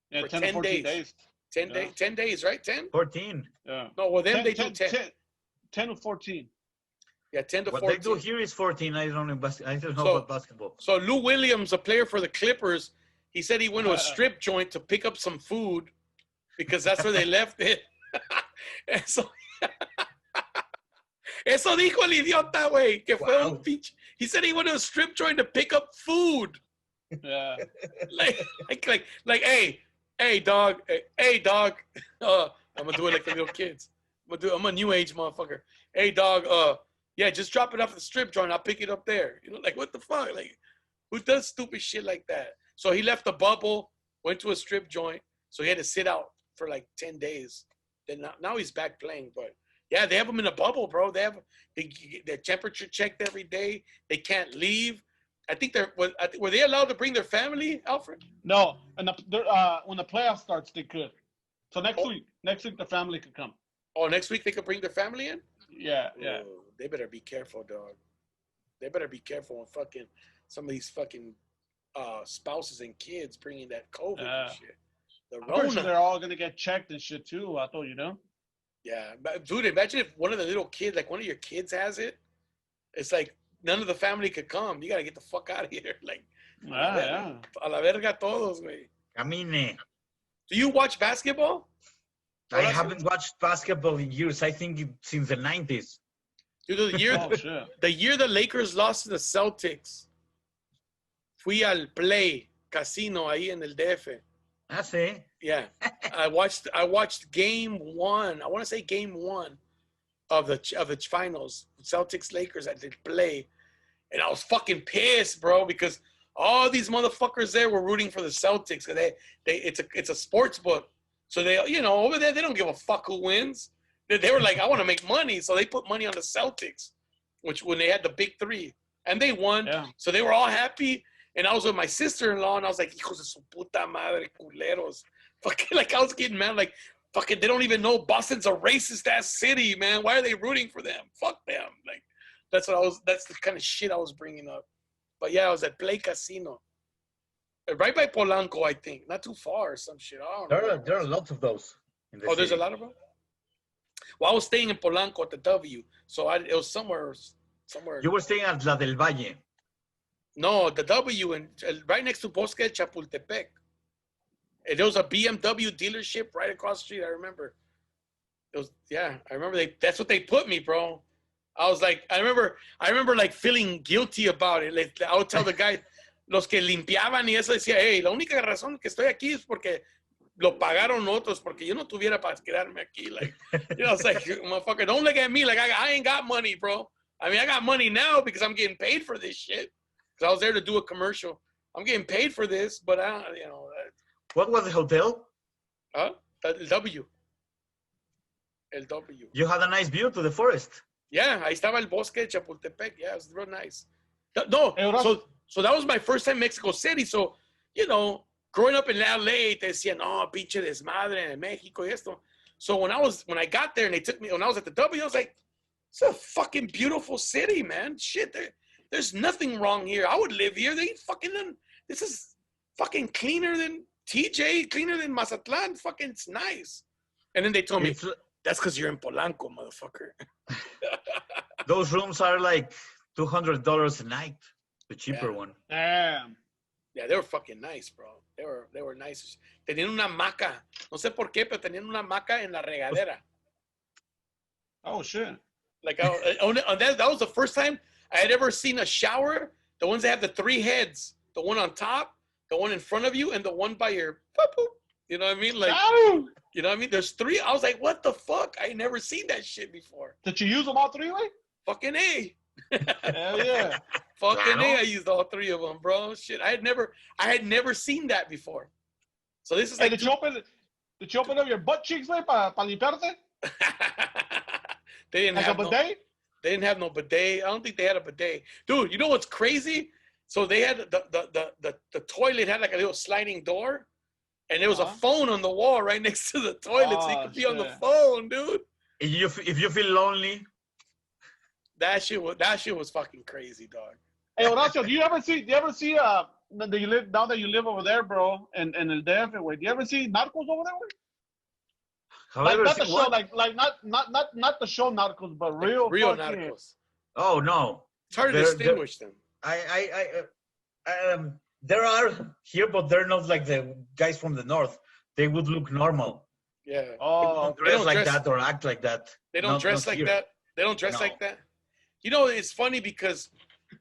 Yeah, for 10 days. 10 days, right? 10? 14. Yeah. No, well, then they do 10. 10 or 14. Yeah, 10 to What 14. they do here is 14. I don't know. I don't know about basketball. So Lou Williams, a player for the Clippers, he said he went to a strip joint to pick up some food because that's where they left it. Eso, eso dijo el idiota, güey, que fue un pinche. He said he went to a strip joint to pick up food. Yeah. like, hey, dog. I'm gonna do it like the little kids. I'm a new age motherfucker. Hey, dog. Yeah, just drop it off at the strip joint. I'll pick it up there. You know, like what the fuck? Like, who does stupid shit like that? So he left the bubble, went to a strip joint. So he had to sit out for like 10 days. Then now he's back playing. But yeah, they have him in a bubble, bro. They their temperature checked every day. They can't leave. I think were they allowed to bring their family, Alfred? No, and when the playoff starts, they could. So next week the family could come. Oh, next week they could bring their family in? Yeah. Oh, they better be careful, dog. They better be careful when fucking some of these fucking spouses and kids bringing that COVID and shit. I'm pretty sure they're all gonna get checked and shit too. I thought, Yeah, but dude, imagine if one of the little kids, like one of your kids, has it. It's like none of the family could come. You gotta get the fuck out of here. Like, yeah. A la verga todos, güey. Camine. Do you watch basketball? I haven't watched basketball in years. I think since the 90s. Dude, the year the Lakers lost to the Celtics, fui al Play Casino ahí en el DF. Ah, sí. Yeah, I watched game one. I want to say game one of the finals, Celtics Lakers at the Play, and I was fucking pissed, bro, because all these motherfuckers there were rooting for the Celtics. Cause it's a sports book, so they over there they don't give a fuck who wins. They were like, I want to make money, so they put money on the Celtics, which when they had the big three, and they won. Yeah. So they were all happy, and I was with my sister-in-law, and I was like, hijos de su puta madre, culeros. Fucking, like, I was getting mad, like, fucking, they don't even know Boston's a racist-ass city, man. Why are they rooting for them? Fuck them. Like, that's the kind of shit I was bringing up. But yeah, I was at Play Casino. Right by Polanco, I think. Not too far or some shit. I don't know. There are lots of those. There's a lot of them? Well, I was staying in Polanco at the W, so it was somewhere. You were staying at La del Valle. No, the W, right next to Bosque de Chapultepec. And there was a BMW dealership right across the street. I remember. I remember that's what they put me, bro. I was like, I remember like feeling guilty about it. Like, I would tell the guy, los que limpiaban y eso, decía, hey, la única razón que estoy aquí es porque lo pagaron otros, porque yo no tuviera para quedarme aquí. Like, it's like, motherfucker, don't look at me like I ain't got money, bro. I mean, I got money now because I'm getting paid for this shit. Because I was there to do a commercial. I'm getting paid for this, but What was the hotel? El W. El W. You had a nice view to the forest. Yeah, ahí estaba el bosque de Chapultepec. Yeah, it was real nice. No, so that was my first time in Mexico City. So, growing up in LA, te decían, no, pinche desmadre en México y esto. So when I got there and they took me, when I was at the W, I was like, it's a fucking beautiful city, man. Shit, there's nothing wrong here. I would live here. This is fucking cleaner than TJ, cleaner than Mazatlan. Fucking, it's nice. And then they told me, that's because you're in Polanco, motherfucker. Those rooms are like $200 a night, the cheaper one. Damn. Yeah, they were fucking nice, bro. They were nice. Tenían una hamaca. No sé por qué, pero tenían una hamaca en la regadera. Oh, shit. Like, that was the first time I had ever seen a shower. The ones that have the three heads. The one on top, the one in front of you, and the one by your poo-poo. You know what I mean? Like, you know what I mean? There's three. I was like, what the fuck? I ain't never seen that shit before. Did you use them all three, way? Fucking A. Hell yeah. Fucking A, I used all three of them, bro. Shit, I had never seen that before. So this is like. Did you open up your butt cheeks, way, para limpiarte? They didn't have a bidet? They didn't have no bidet. I don't think they had a bidet. Dude, you know what's crazy? So they had the toilet had like a little sliding door, and there was a phone on the wall right next to the toilet, so you could be on the phone, dude. If you feel lonely, that shit was fucking crazy, dog. Hey, Horacio, do you ever see now that you live over there, bro, and El DF, do you ever see Narcos over there? Like, not the show, like not the show Narcos, but real Narcos. Oh no. It's hard to distinguish them. There are here, but they're not like the guys from the north. They would look normal. Yeah. Oh, They don't dress like that or act like that. They don't dress like that. They don't dress like that. You know, it's funny because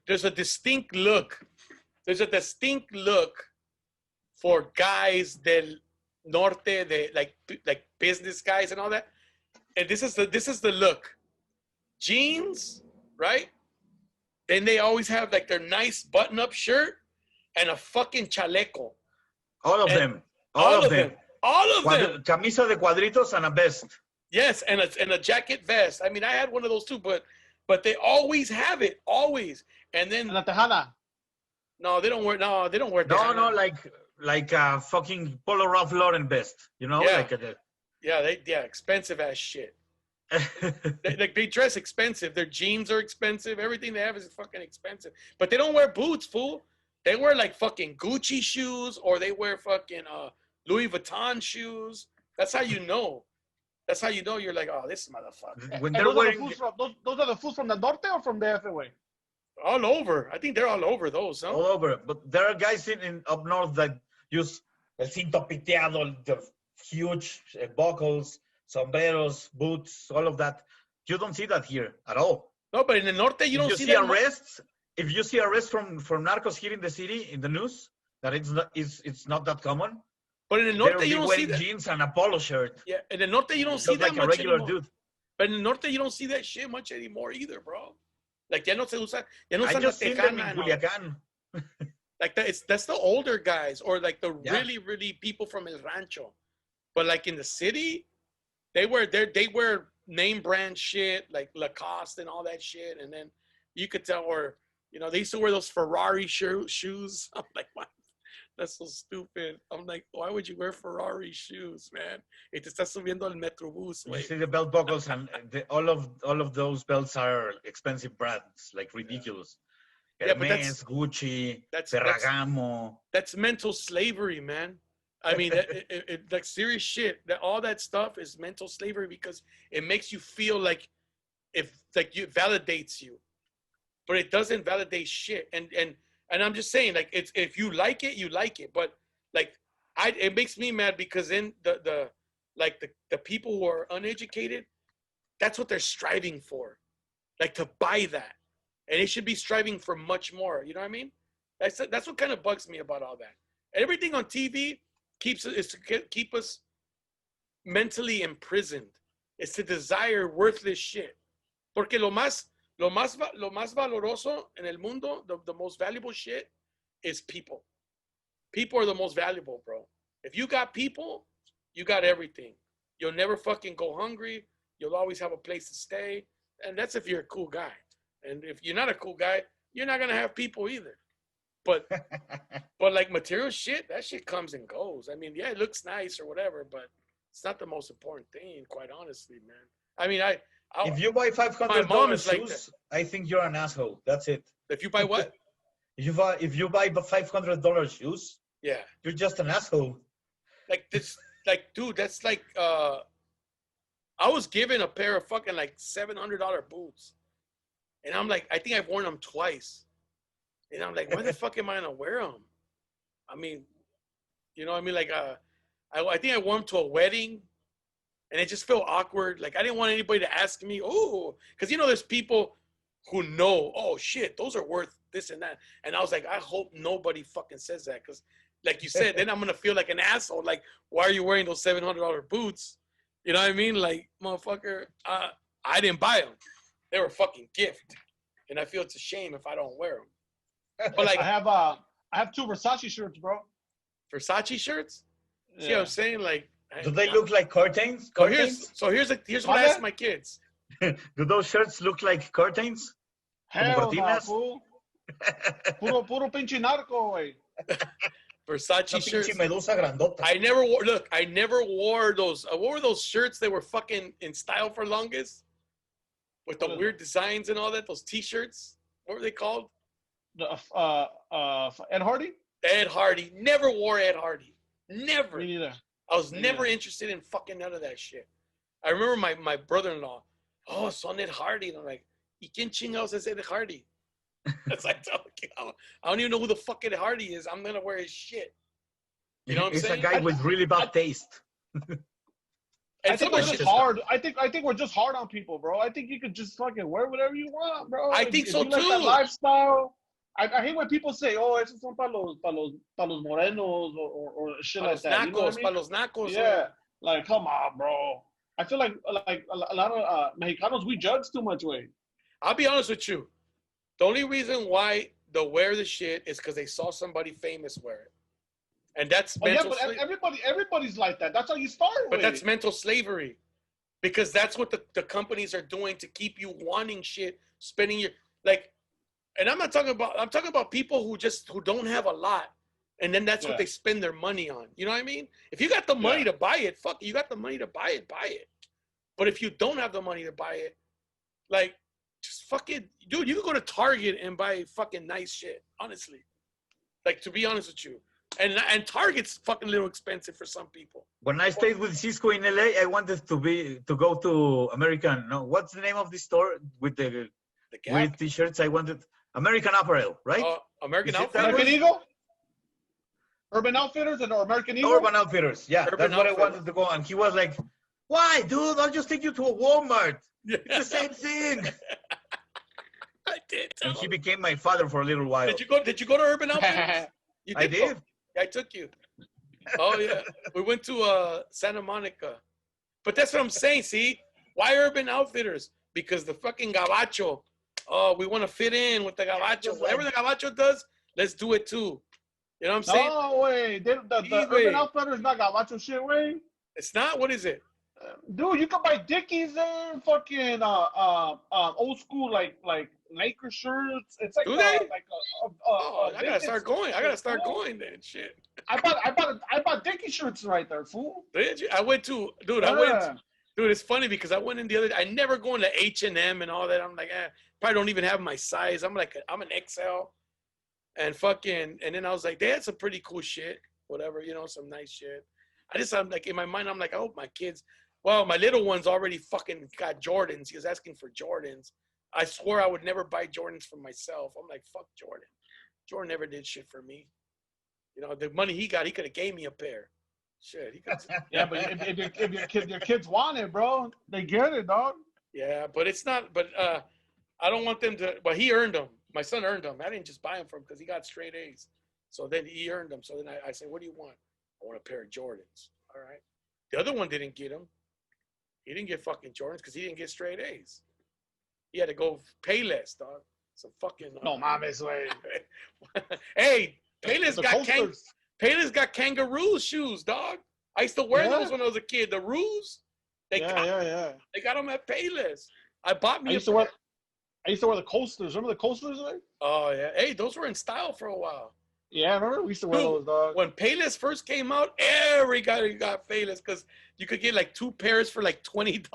there's a distinct look. There's a distinct look for guys del norte, like business guys and all that. And this is the look. Jeans, right? Then they always have like their nice button-up shirt and a fucking chaleco. All of them. All of them. Camisa de cuadritos and a vest. Yes, and a jacket vest. I mean, I had one of those too, but they always have it, always. And then La Tejana. No, they don't wear. No, they don't wear. No, like a fucking Polo Ralph Lauren vest. You know, yeah. Like expensive ass shit. they dress expensive. Their jeans are expensive. Everything they have is fucking expensive. But they don't wear boots, fool. They wear like fucking Gucci shoes, or they wear fucking Louis Vuitton shoes. That's how you know. That's how you know you're like, oh, this motherfucker. When they're wearing those are the foods from the norte or from the FA? All over. I think they're all over those. Huh? All over. But there are guys in up north that use el cinto piteado, the huge buckles, sombreros, boots, all of that. You don't see that here at all. No, but in the norte, you don't see that. Arrests, if you see arrests from narcos here in the city, in the news, that it's not that common. But in the norte, you don't see that. Jeans and a polo shirt. Yeah, in the norte, you don't see that like much a regular anymore. Dude. But in the norte, you don't see that shit much anymore either, bro. Like, ya no se usa. Ya no I just seen them in Culiacan. Like that's the older guys, or like the really, really people from El Rancho. But like in the city, they wear name brand shit, like Lacoste and all that shit. And then you could tell, or they used to wear those Ferrari shoes. I'm like, what? That's so stupid. I'm like, why would you wear Ferrari shoes, man? Te estás subiendo al Metrobús, you see the belt buckles, and all of those belts are expensive brands, like ridiculous. Yeah, but Hermes, Gucci, Ferragamo. That's mental slavery, man. I mean, like serious shit. All that stuff is mental slavery because it makes you feel like it validates you, but it doesn't validate shit. And I'm just saying, like, it's if you like it, you like it. But like, it makes me mad because then the people who are uneducated, that's what they're striving for, like to buy that, and they should be striving for much more. You know what I mean? That's what kind of bugs me about all that. Everything on TV is to keep us mentally imprisoned. It's to desire worthless shit. Porque lo más valoroso en el mundo, the most valuable shit is people. People are the most valuable, bro. If you got people, you got everything. You'll never fucking go hungry. You'll always have a place to stay. And that's if you're a cool guy. And if you're not a cool guy, you're not going to have people either. But like material shit, that shit comes and goes. I mean, yeah, it looks nice or whatever, but it's not the most important thing, quite honestly, man. I mean, if you buy $500 shoes, like I think you're an asshole. That's it. If you buy what? If you buy $500 shoes, yeah, you're just an asshole. Like this, like, dude, that's like I was given a pair of fucking like $700 boots, and I'm like, I think I've worn them twice, and I'm like, why the fuck am I gonna wear them? I mean, I mean, like, I think I wore them to a wedding. And it just felt awkward. Like, I didn't want anybody to ask me, oh, because, there's people who know, oh, shit, those are worth this and that. And I was like, I hope nobody fucking says that. Because, like you said, then I'm going to feel like an asshole. Like, why are you wearing those $700 boots? You know what I mean? Like, motherfucker, I didn't buy them. They were a fucking gift. And I feel it's a shame if I don't wear them. But, like, I have 2 Versace shirts, bro. Versace shirts? Yeah. See what I'm saying? Like, do they look like curtains? So here's what I ask my kids. Do those shirts look like curtains? Hell no, fool. Puro pinche narco, güey. Versace shirts. I never wore those. What were those shirts that were fucking in style for longest? With the weird designs and all that. Those T-shirts. What were they called? Ed Hardy? Ed Hardy. Never wore Ed Hardy. Never. Me neither. I was never interested in fucking none of that shit. I remember my brother-in-law, son Ed Hardy. And I'm like, ¿Y quién chingados es Ed Hardy? It's like, I don't even know who the fuck Ed Hardy is. I'm gonna wear his shit. You know what I'm saying? He's a guy with really bad taste. I think we're just hard. I think we're just hard on people, bro. I think you could just fucking wear whatever you want, bro. I think so if you like too. that lifestyle. I hate when people say, "Oh, esos son para los morenos" or shit Pa like that. You know what I mean? Pa los nacos. Yeah, like come on, bro. I feel like a lot of Mexicanos, we judge too much, way. I'll be honest with you. The only reason why they'll wear the shit is because they saw somebody famous wear it. And that's mental but everybody's like that. That's how you start with. But that's mental slavery. Because that's what the companies are doing to keep you wanting shit, spending your like, and I'm talking about people who don't have a lot. And then that's what they spend their money on. You know what I mean? If you got the money to buy it, fuck, you got the money to buy it. But if you don't have the money to buy it, like, just fucking, dude, you can go to Target and buy fucking nice shit, honestly. Like, to be honest with you. And Target's fucking a little expensive for some people. When I stayed with Cisco in LA, I wanted to go to American. No, what's the name of the store with the weird T-shirts? I wanted American Apparel, right? American Outfitters. American Eagle. Urban Outfitters or American Eagle. Urban Outfitters. Yeah, Urban that's what Outfitters. I wanted to go. And he was like, "Why, dude? I'll just take you to a Walmart. It's the same thing." I did. And he became my father for a little while. Did you go to Urban Outfitters? I did. I took you. Oh yeah, we went to Santa Monica, but that's what I'm saying. See, why Urban Outfitters? Because the fucking gabacho. Oh, we want to fit in with the gabacho. Whatever the gabacho does, let's do it too. You know what I'm saying? No way. The Urban Outfitters not gabacho shit, way. It's not. What is it? Dude, you can buy Dickies there. Fucking old school like Laker shirts. It's like do they? I gotta start going. I gotta start going then. Shit. I bought Dickie shirts right there, fool. Did you? I went to, dude. Dude, it's funny because I went in the other day. I never go into H&M and all that. I'm like, probably don't even have my size. I'm an XL, and then I was like, they had some pretty cool shit. Whatever, some nice shit. I'm like, in my mind, I'm like, I hope my kids. Well, my little one's already fucking got Jordans. He was asking for Jordans. I swore I would never buy Jordans for myself. I'm like, fuck Jordan. Jordan never did shit for me. The money he got, he could have gave me a pair. Shit, he could. Yeah, but if your kids want it, bro, they get it, dog. Yeah, but it's not. But I don't want them to. But he earned them. My son earned them. I didn't just buy them for him because he got straight A's. So then he earned them. So then I said, what do you want? I want a pair of Jordans. All right. The other one didn't get them. He didn't get fucking Jordans because he didn't get straight A's. He had to go Payless, dog. Some fucking. No mames, way. Hey, Payless got kangaroo shoes, dog. I used to wear those when I was a kid. The Roos. They got them at Payless. I bought me. I used to wear the coasters. Remember the coasters, right? Oh yeah. Hey, those were in style for a while. Yeah, I remember we used to wear those, dog. When Payless first came out, every guy got Payless because you could get like 2 pairs for like $20.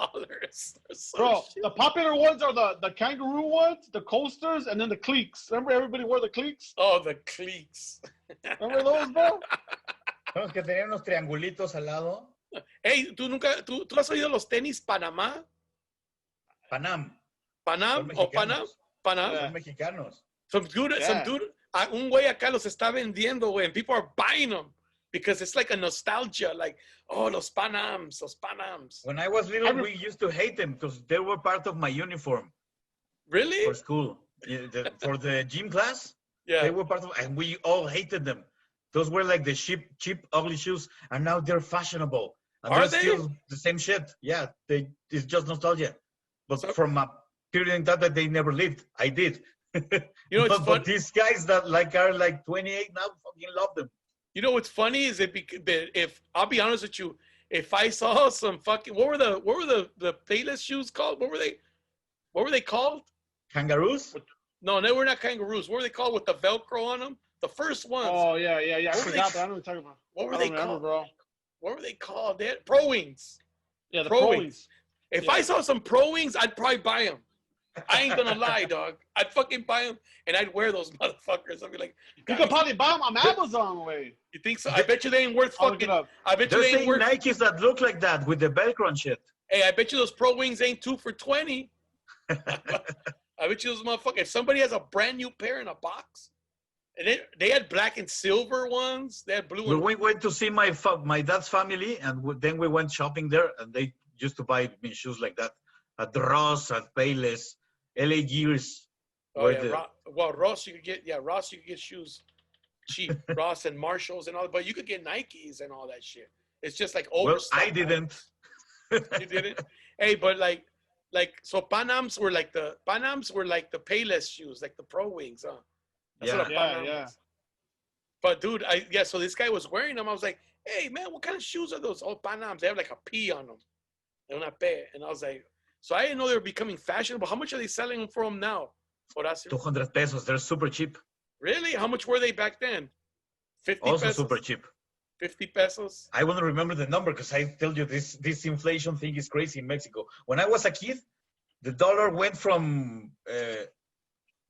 Bro, the popular ones are the kangaroo ones, the coasters, and then the cleats. Remember everybody wore the cleats? Oh, the cleats. Remember those, bro? Son los que tenían unos triangulitos al lado. Hey, ¿tú has oído los tenis Panamá? Panam. Panam o Panam? Panam. Son mexicanos. Some dude, un güey acá los está vendiendo, güey, and people are buying them because it's like a nostalgia, like, oh, los Panams. When I was little, we used to hate them because they were part of my uniform. Really? For school. For the gym class, they were part of, and we all hated them. Those were like the cheap, ugly shoes, and now they're fashionable. And are they're they? Still the same shit. Yeah, it's just nostalgia. But from a period in time that they never lived, I did. But these guys that are like 28 now fucking love them. You know what's funny is if I'll be honest with you, if I saw some fucking what were the Payless shoes called? What were they called? Kangaroos? No, they were not kangaroos. What were they called with the Velcro on them? The first ones. Oh yeah. I forgot, but I know what you're talking about. What were they called, bro? What were they called? They had Pro Wings. Yeah, the Pro Wings. If I saw some Pro Wings, I'd probably buy them. I ain't gonna lie, dog. I'd fucking buy them and I'd wear those motherfuckers. I'd be like, you could probably buy them on Amazon, way. You think so? I bet you they ain't worth fucking. I bet you they ain't worth Nikes that look like that with the Velcro and shit. Hey, I bet you those Pro Wings ain't 2 for $20. I bet you those motherfuckers. If somebody has a brand new pair in a box, and they had black and silver ones, they had blue ones. We went to see my dad's family, and then we went shopping there, and they used to buy me shoes like that at Ross, at Payless, LA Gears. Oh yeah, well Ross, you could get shoes cheap, Ross and Marshalls and all, but you could get Nikes and all that shit. It's just like overstuffed. Well, I didn't. You didn't? Hey, but so Panams were like the Payless shoes, like the Pro Wings, huh? That's what a Panam was. But dude, so this guy was wearing them. I was like, hey man, what kind of shoes are those? Oh, Panams. They have like a P on them. And I was like, so I didn't know they were becoming fashionable. How much are they selling them for them now? Horacio? 200 pesos. They're super cheap. Really? How much were they back then? 50 also pesos? Super cheap. 50 pesos? I wouldn't remember the number because I tell you this inflation thing is crazy in Mexico. When I was a kid, the dollar went from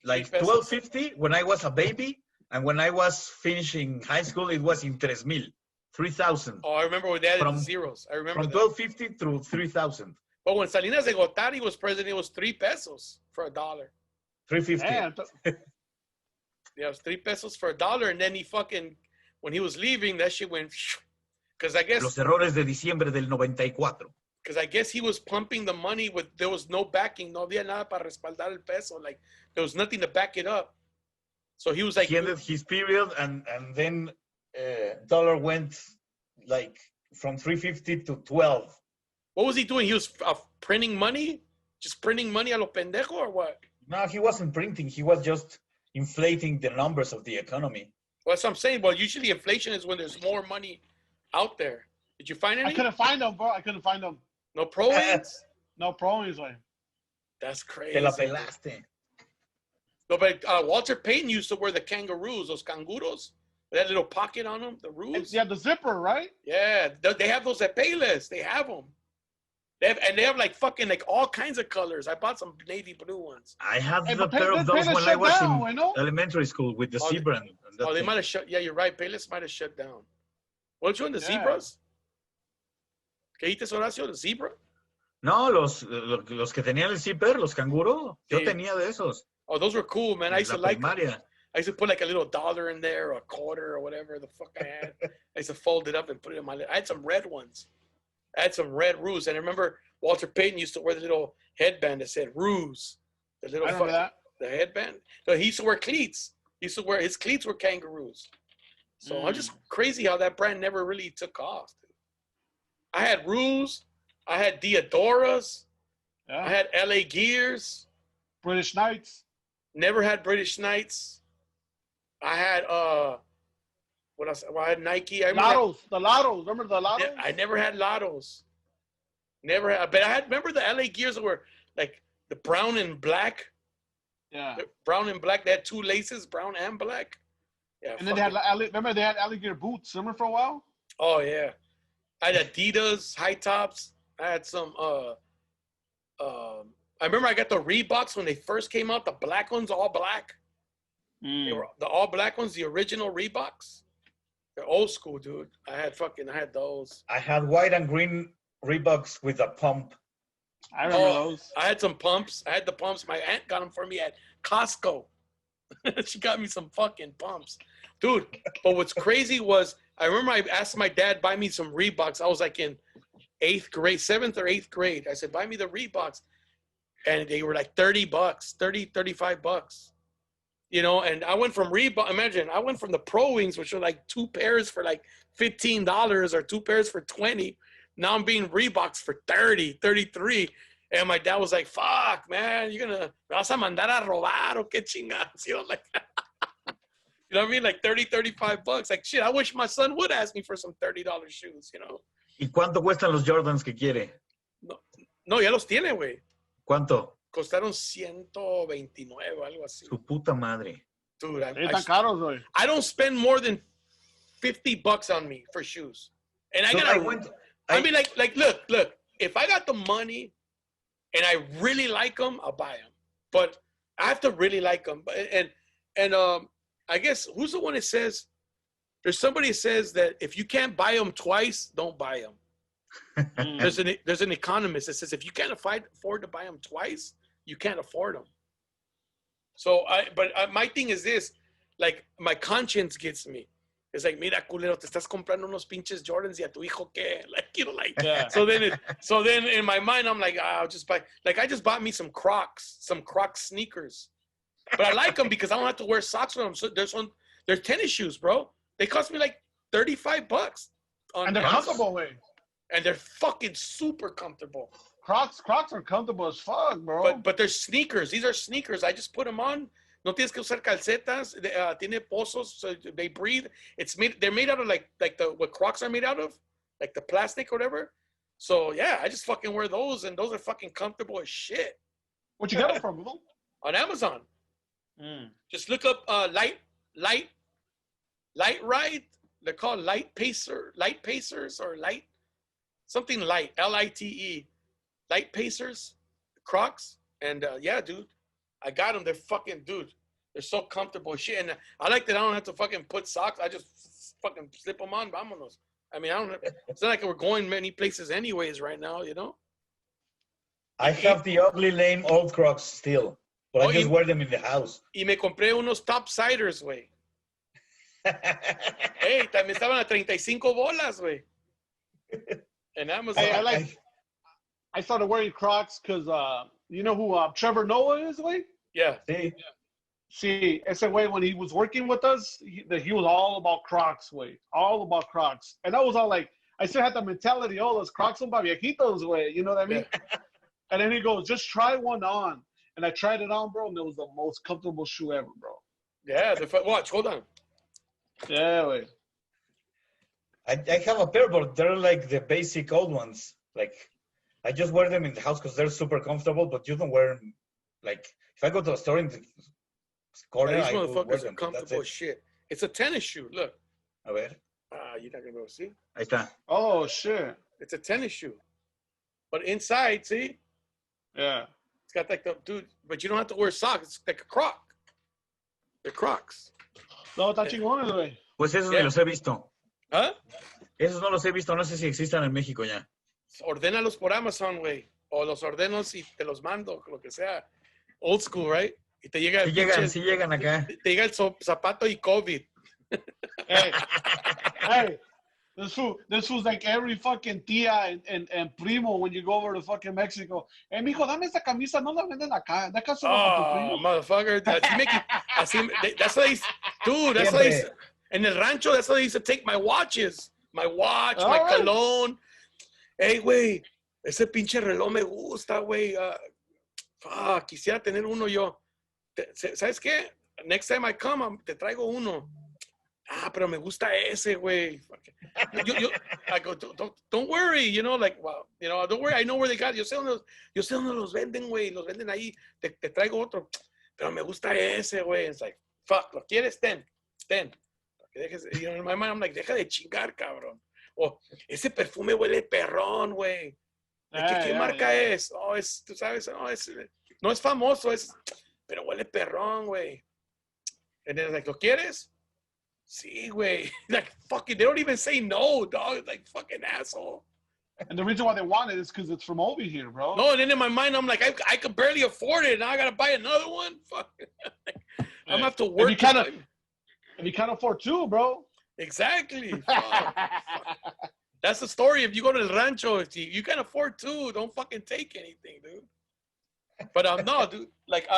like $12.50 when I was a baby, and when I was finishing high school, it was in 3,000. Oh, I remember when they added the zeros. I remember from $12.50 through 3,000. But when Salinas de Gortari was president, it was 3 pesos for a dollar. 3.50. Yeah, it was 3 pesos for a dollar, and then when he was leaving, that shit went, because I guess. Los errores de diciembre del 94. Because I guess he was pumping the money there was no backing, no había nada para respaldar el peso, like there was nothing to back it up. So he was like. He ended his period, and then dollar went like from 3.50 to 12. What was he doing? He was printing money? Just printing money a lo pendejo or what? No, he wasn't printing. He was just inflating the numbers of the economy. Well, that's what I'm saying. Well, usually inflation is when there's more money out there. Did you find any? I couldn't find them, bro. I couldn't find them. No Pro Wings? No Pro Wings, like. That's crazy. Te la pelaste. No, but Walter Payton used to wear the kangaroos, those canguros. With that little pocket on them, the roos. Yeah, the zipper, right? Yeah, they have those at Payless. They have them. They have like fucking like all kinds of colors. I bought some navy blue ones. I had a pair of those when I was in elementary school with the zebra. They might have shut. Yeah, you're right. Payless might have shut down. What you in the zebras? ¿Qué dices, Horacio? ¿The zebra? No, los que tenían el zipper, los canguros. Yo tenía de esos. Oh, those were cool, man. I used to like them. I used to put like a little dollar in there or a quarter or whatever the fuck I had. I used to fold it up and put it in my. I had some red ones. I had some red Ruse. And I remember Walter Payton used to wear the little headband that said Ruse. The little the headband. So he used to wear cleats. His cleats were kangaroos. So I'm just crazy how that brand never really took off. Dude. I had Ruse. I had Diodoras. Yeah. I had LA Gears. British Knights. Never had British Knights. I had what else? Well, I had Nike. The Lottos. Remember the Lottos? I never had Lottos. Never had. But I had. Remember the LA Gears that were like the brown and black. Yeah. The brown and black. They had two laces, brown and black. Yeah. And then they had. Remember they had alligator boots. Remember for a while? Oh yeah. I had Adidas high tops. I had some. I remember I got the Reeboks when they first came out. The black ones, all black. They were the all black ones, the original Reeboks. They're old school, dude. I had those. I had white and green Reeboks with a pump. I remember those. I had some pumps. I had the pumps. My aunt got them for me at Costco. She got me some fucking pumps. Dude, but what's crazy was, I remember I asked my dad, buy me some Reeboks. I was like in 7th or 8th grade. I said, buy me the Reeboks. And they were like $30, $35. You know, and I went from Reebok. Imagine, I went from the Pro Wings, which are like 2 pairs for like $15 or 2 pairs for $20. Now I'm being Reeboks for $30, $33. And my dad was like, fuck, man, me vas a mandar a robar o qué chingados? You know, like, you know what I mean? Like $30, $35. Like, shit, I wish my son would ask me for some $30 shoes, you know? ¿Y cuánto cuestan los Jordans que quiere? No, ya los tiene, güey. ¿Cuánto? Costaron 129, algo así. Su puta madre. Dude, I don't spend more than $50 on me for shoes. And I mean, look, if I got the money and I really like them, I'll buy them. But I have to really like them. And I guess, who's the one that says, there's somebody that says that if you can't buy them twice, don't buy them. There's an economist that says if you can't afford to buy them twice, you can't afford them. So my thing is this, like my conscience gets me. It's like, mira, culero, te estás comprando unos pinches Jordans y a tu hijo qué? Like, you know, like, Yeah. so then in my mind, I'm like, I'll just buy, like, I just bought me some Crocs sneakers. But I like them because I don't have to wear socks with them. So they're tennis shoes, bro. They cost me like $35 And they're comfortable, way. And they're fucking super comfortable. Crocs are comfortable as fuck, bro. But they're sneakers. These are sneakers. I just put them on. No tienes que usar calcetas. Tiene pozos, so they breathe. They're made out of like what Crocs are made out of, like the plastic or whatever. So yeah, I just fucking wear those, and those are fucking comfortable as shit. What you got them from, bro? On Amazon. Just look up light ride. They're called light pacers or light something light, LITE, light pacers, Crocs. And yeah, dude, I got them. They're fucking, dude, they're so comfortable as shit. And I like that I don't have to fucking put socks. I just fucking slip them on. Vámonos. I mean, it's not like we're going many places anyways right now, you know? I have the ugly lame old Crocs still, but I just wear them in the house. Y me compré unos topsiders, güey. Hey, también estaban a 35 bolas, güey. En Amazon. Hey, I started wearing Crocs because you know who Trevor Noah is, way? Yeah. See, ese way when he was working with us, he was all about Crocs, way. All about Crocs. And I was all like, I still had the mentality, oh, those Crocs son pa viejitos, way. You know what I mean? Yeah. And then he goes, just try one on. And I tried it on, bro, and it was the most comfortable shoe ever, bro. Yeah, watch, hold on. Yeah, way. I have a pair, but they're like the basic old ones. Like, I just wear them in the house because they're super comfortable, but you don't wear them. Like, if I go to a store in the corner, these I motherfuckers are comfortable shit. It's a tennis shoe. Look. A ver. You're not going to be able to see. Ahí está. Oh, shit. It's a tennis shoe. But inside, see? Yeah. It's got like the, dude, but you don't have to wear socks. It's like a Croc. They're Crocs. No, está chingones, güey. Pues esos ni los he visto. ¿Ah? Esos no los he visto. No sé si existan en México ya. Ordénalos por Amazon, güey. O los ordeno y te los mando, lo que sea. Old school, right? Y te llega sí llegan acá. Te llega el zapato y COVID. Hey, this fool's like every fucking tía and primo when you go over to fucking Mexico. Hey, mijo, dame esa camisa, no la venden acá. ¿De acaso para tu primo? Motherfucker. That's what they, dude, that's what they, in el rancho, that's what they used to take my watches. My watch, my cologne. Hey, güey, ese pinche reloj me gusta, güey. Quisiera tener uno yo. ¿Sabes qué? Next time I come, te traigo uno. Pero me gusta ese, güey. I go, don't worry, you know, like, well, you know, don't worry, I know where they got it. Yo sé dónde los venden, güey. Los venden ahí. Te traigo otro. Pero me gusta ese, güey. It's like, fuck, ¿lo quieres? Ten. You know, in my mind, I'm like, deja de chingar, cabrón. O, ese perfume huele perrón, güey. ¿Qué marca es? Oh, tú sabes, no es famoso, pero huele perrón, güey. And then like, ¿lo quieres? Sí, güey. Like, fucking, they don't even say no, dog. Like, fucking asshole. And the reason why they want it is because it's from over here, bro. No, and then in my mind, I'm like, I could barely afford it. Now I got to buy another one? Fuck. I'm going to have to work. And you can't afford two, bro. Exactly. Fuck. That's the story. If you go to the rancho, if you can't afford two, don't fucking take anything, dude. But no, dude. Like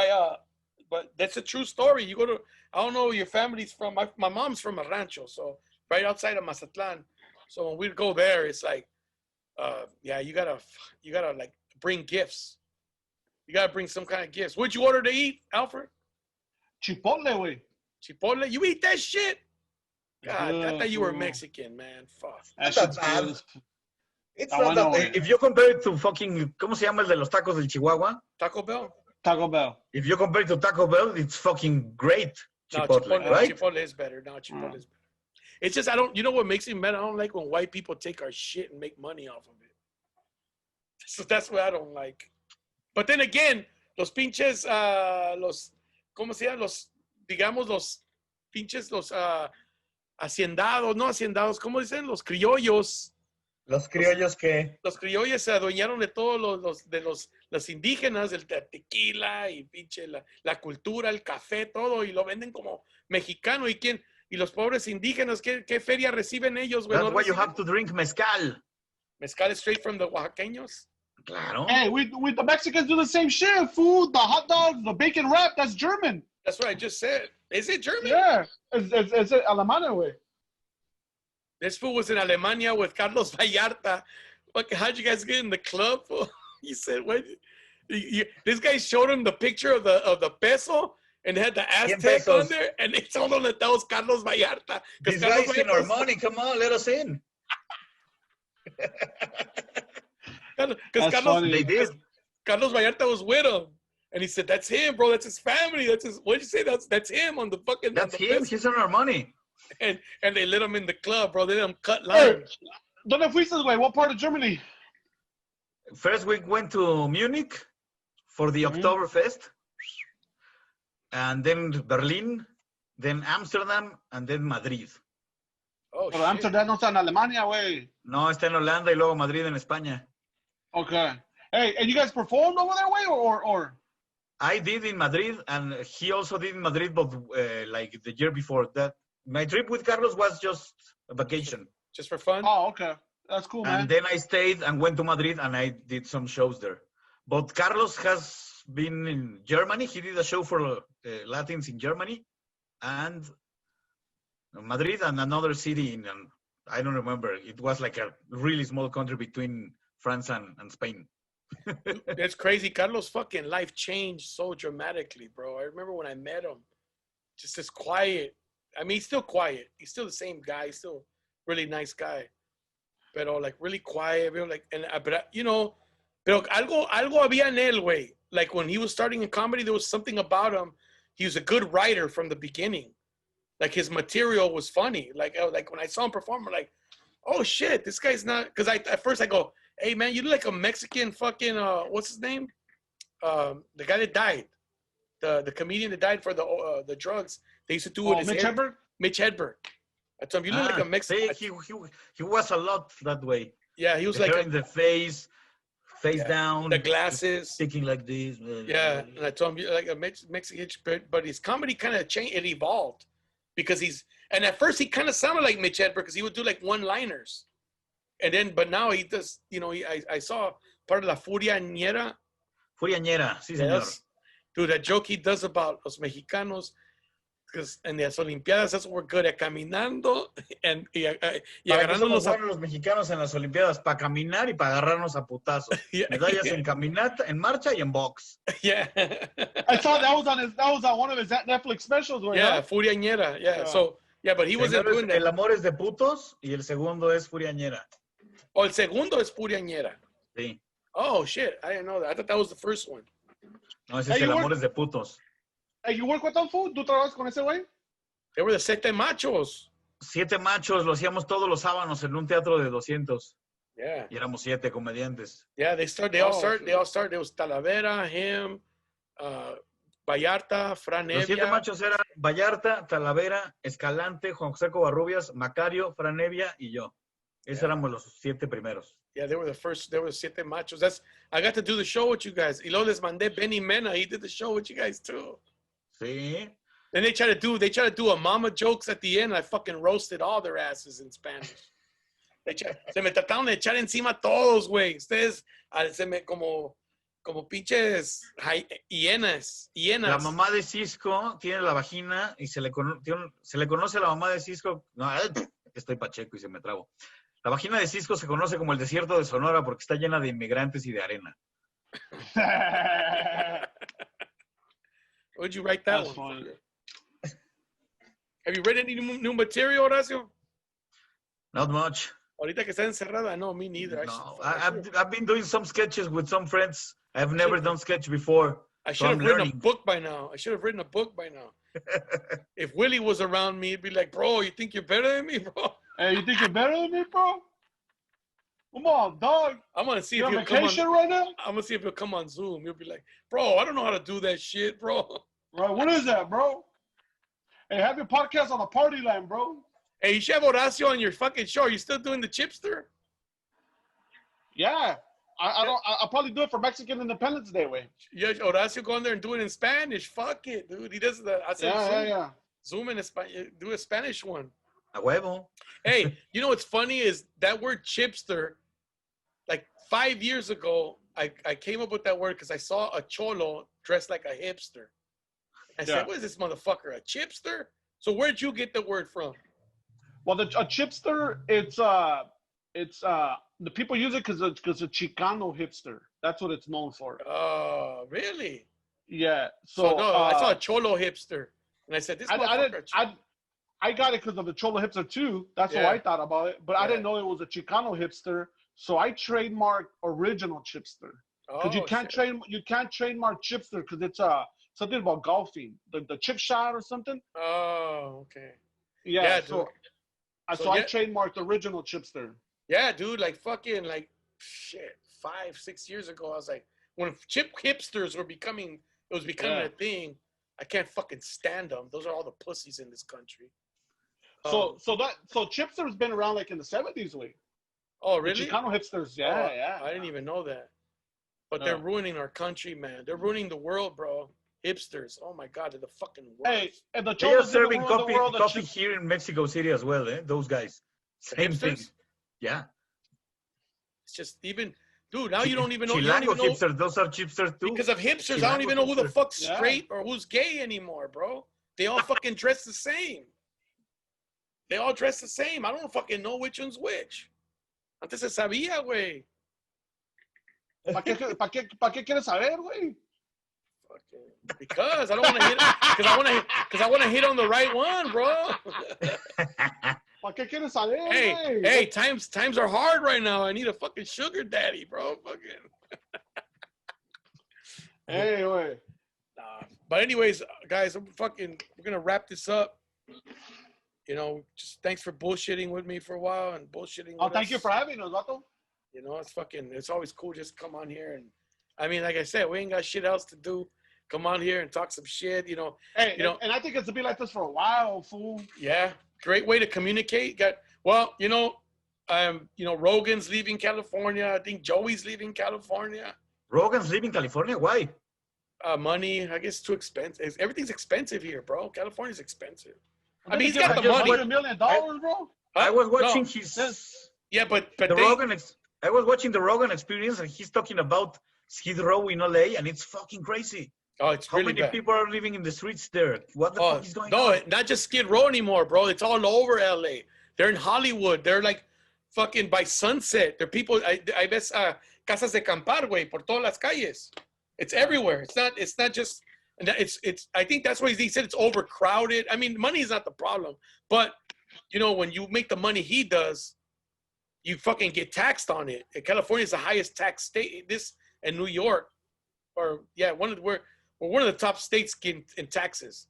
but that's a true story. You go to, I don't know where your family's from. My mom's from a rancho, so right outside of Mazatlan. So when we go there, it's like, you gotta like bring gifts. You gotta bring some kind of gifts. What'd you order to eat, Alfred? Chipotle, güey. Chipotle? You eat that shit? God, I thought you were Mexican, man. Fuck. That's not bad. It's not that. If you compare it to fucking, ¿cómo se llama el de los tacos del Chihuahua? Taco Bell. Taco Bell. If you compare it to Taco Bell, it's fucking great. Chipotle, right? Chipotle is better. No, Chipotle is better. It's just, you know what makes me mad? I don't like when white people take our shit and make money off of it. So that's what I don't like. But then again, los pinches, ¿cómo se llaman? Los pinches, haciendados, no haciendados, ¿cómo dicen? Los criollos. Los criollos que... Los criollos se adueñaron de todos los indígenas, el tequila y pinche la cultura, el café, todo, y lo venden como mexicano. Y los pobres indígenas, ¿qué feria reciben ellos, güey? That's ¿No why you reciben? have to drink mezcal. Mezcal is straight from the oaxaqueños. Claro. Hey, we the Mexicans do the same shit. Food, the hot dogs, the bacon wrap, that's German. That's what I just said. Is it German? Yeah, it's Alemania way. This fool was in Alemania with Carlos Vallarta. Fuck, how'd you guys get in the club? He said, "What?" This guy showed him the picture of the peso and had the Aztec on there, and they told him that was Carlos Vallarta. These guys in our money. Come on, let us in. Because Carlos Vallarta was with him. And he said, "That's him, bro. That's his family. That's his." What'd you say? That's him on the fucking. That's him. He's on our money. And they let him in the club, bro. They let him cut line. ¿Dónde fuiste, güey? What part of Germany? First we went to Munich for the Oktoberfest, and then Berlin, then Amsterdam, and then Madrid. Oh, Pero Amsterdam no está en Alemania, güey. No, está en Holanda y luego Madrid en España. Okay. Hey, and you guys performed over there, way, or? I did in Madrid, and he also did in Madrid, but like the year before that. My trip with Carlos was just a vacation. Just for fun? Oh, okay. That's cool, man. And then I stayed and went to Madrid, and I did some shows there. But Carlos has been in Germany. He did a show for Latins in Germany, and Madrid, and another city in, I don't remember. It was like a really small country between France and Spain. That's crazy. Carlos' fucking life changed so dramatically, bro. I remember when I met him, just this quiet. I mean, he's still quiet. He's still the same guy. He's still a really nice guy. Pero like really quiet, like, and but you know, pero algo había en él, güey. Like when he was starting in comedy, there was something about him. He was a good writer from the beginning. Like his material was funny. Like when I saw him perform, I'm like, oh shit, this guy's not. Because at first I go, hey man, you look like a Mexican fucking what's his name? The guy that died, the comedian that died for the drugs. They used to do it. Mitch Hedberg? Mitch Hedberg. I told him, you look like a Mexican. He was a lot that way. Yeah, he was the like hair in the face down, the glasses, sticking like this. Yeah, and I told him you're like a Mexican, but his comedy kind of changed. It evolved because and at first he kind of sounded like Mitch Hedberg because he would do like one-liners, and then but now he does. You know, I saw part of La Furiañera. Furiañera, sí señor. Dude, that joke he does about los mexicanos. Because in las Olimpiadas, that's what we're good at, caminando y agarrándonos a... los mexicanos en las Olimpiadas, para caminar y para agarrarnos a putazos. Medallas en caminata, en marcha y en box. Yeah. I saw that was on one of his Netflix specials. Right? Yeah, Furiañera. Yeah. So, yeah, but he wasn't doing that. El amor es de putos y el segundo es Furiañera. Oh, el segundo es Furiañera. Sí. Oh, shit. I didn't know that. I thought that was the first one. No, ese es el amor es de putos. Hey, you work with them, food? ¿Tú trabajas con ese güey? They were the Siete Machos. 7 machos, lo hacíamos todos los sábados en un teatro de 200. Yeah. Y éramos 7 comediantes. Yeah, they all started. There was Talavera, him, Vallarta, Fran Evia. Los 7 machos eran Vallarta, Talavera, Escalante, Juan José Covarrubias, Macario, Fran Evia y yo. Esos éramos los 7 primeros. Yeah, they were the first. There were Siete Machos. I got to do the show with you guys. Y luego les mandé Benny Mena. He did the show with you guys too. Sí. Then they try to do a mama jokes at the end. I fucking roasted all their asses in Spanish. Se me trataron de echar encima todos, güey. Ustedes como pinches hienas. La mamá de Cisco tiene la vagina y se le conoce a la mamá de Cisco. No, estoy pacheco y se me trabo. La vagina de Cisco se conoce como el desierto de Sonora porque está llena de inmigrantes y de arena. Where'd you write that one? Have you read any new material, Horacio? Not much. Ahorita que está encerrada, no, me neither. No, I've been doing some sketches with some friends. I've never done sketch before. I should have written a book by now. If Willie was around me, he'd be like, bro, you think you're better than me, bro? Hey, you think you're better than me, bro? Come on, dog. I'm going to see if he'll come on. Right now? I'm going to see if he'll come on Zoom. He'll be like, bro, I don't know how to do that shit, bro. Right, what is that, bro? Hey, have your podcast on the party line, bro. Hey, you should have Horacio on your fucking show. Are you still doing the Chipster? Yeah. I'll probably do it for Mexican Independence Day, way. Yeah, Horacio go in there and do it in Spanish. Fuck it, dude. He does the. I said Yeah. Zoom in do a Spanish one. A huevo. Hey, you know what's funny is that word chipster. Like 5 years ago, I came up with that word because I saw a cholo dressed like a hipster. I said, "What is this motherfucker? A chipster?" So where'd you get the word from? Well, a chipster, it's the people use it because it's a Chicano hipster. That's what it's known for. Oh, really? Yeah. So no, I saw a cholo hipster, and I said, "This motherfucker." I got it because of the cholo hipster too. That's how I thought about it. But I didn't know it was a Chicano hipster. So I trademarked original chipster because you can't trademark chipster because it's something about golfing, the chip shot or something. Oh, okay. Yeah. So I trademarked original chipster. Yeah, dude, like fucking like shit. 5-6 years ago, I was like, when chip hipsters were becoming a thing. I can't fucking stand them. Those are all the pussies in this country. So chipster's been around like in the 70s, way. Oh, really? The Chicano hipsters, yeah. I didn't even know that. But they're ruining our country, man. They're ruining the world, bro. Hipsters. Oh my God, they're the fucking worst. Hey, and the they are serving coffee here in Mexico City as well, eh? Those guys. Same thing. Yeah. It's just even, dude. Now you don't even know. Chilango hipsters. Those are chipsters too. Because of hipsters, Chilango I don't even know who the fuck's straight or who's gay anymore, bro. They all fucking dress the same. They all dress the same. I don't fucking know which one's which. Antes se sabía, güey. ¿Para qué quieres saber, güey? Because I don't want to hit. Because I want to hit on the right one, bro. ¿Para qué quieres saber, hey, times are hard right now. I need a fucking sugar daddy, bro. Fucking. Hey, güey. But anyways, guys, we're gonna wrap this up. You know, just thanks for bullshitting with me for a while and bullshitting. Thank you for having us, Vato. You know, it's always cool just to come on here. And I mean, like I said, we ain't got shit else to do. Come on here and talk some shit, you know. Hey, and I think it's to be like this for a while, fool. Yeah. Great way to communicate. Rogan's leaving California. I think Joey's leaving California. Rogan's leaving California? Why? Money. I guess too expensive. Everything's expensive here, bro. California's expensive. I mean, he's got the money. $1 million, bro. I was watching his. Yeah, but I was watching the Rogan Experience, and he's talking about Skid Row in LA, and it's fucking crazy. Oh, it's really bad. How many people are living in the streets there? What the fuck is going on? No, not just Skid Row anymore, bro. It's all over LA. They're in Hollywood. They're like fucking by Sunset. They're people. I ves casas de campar, güey, por todas las calles. It's everywhere. It's not just. It's. I think that's why he said it's overcrowded. I mean, money is not the problem, but you know, when you make the money he does, you fucking get taxed on it. And California is the highest tax state. This and New York, we're one of the top states in taxes.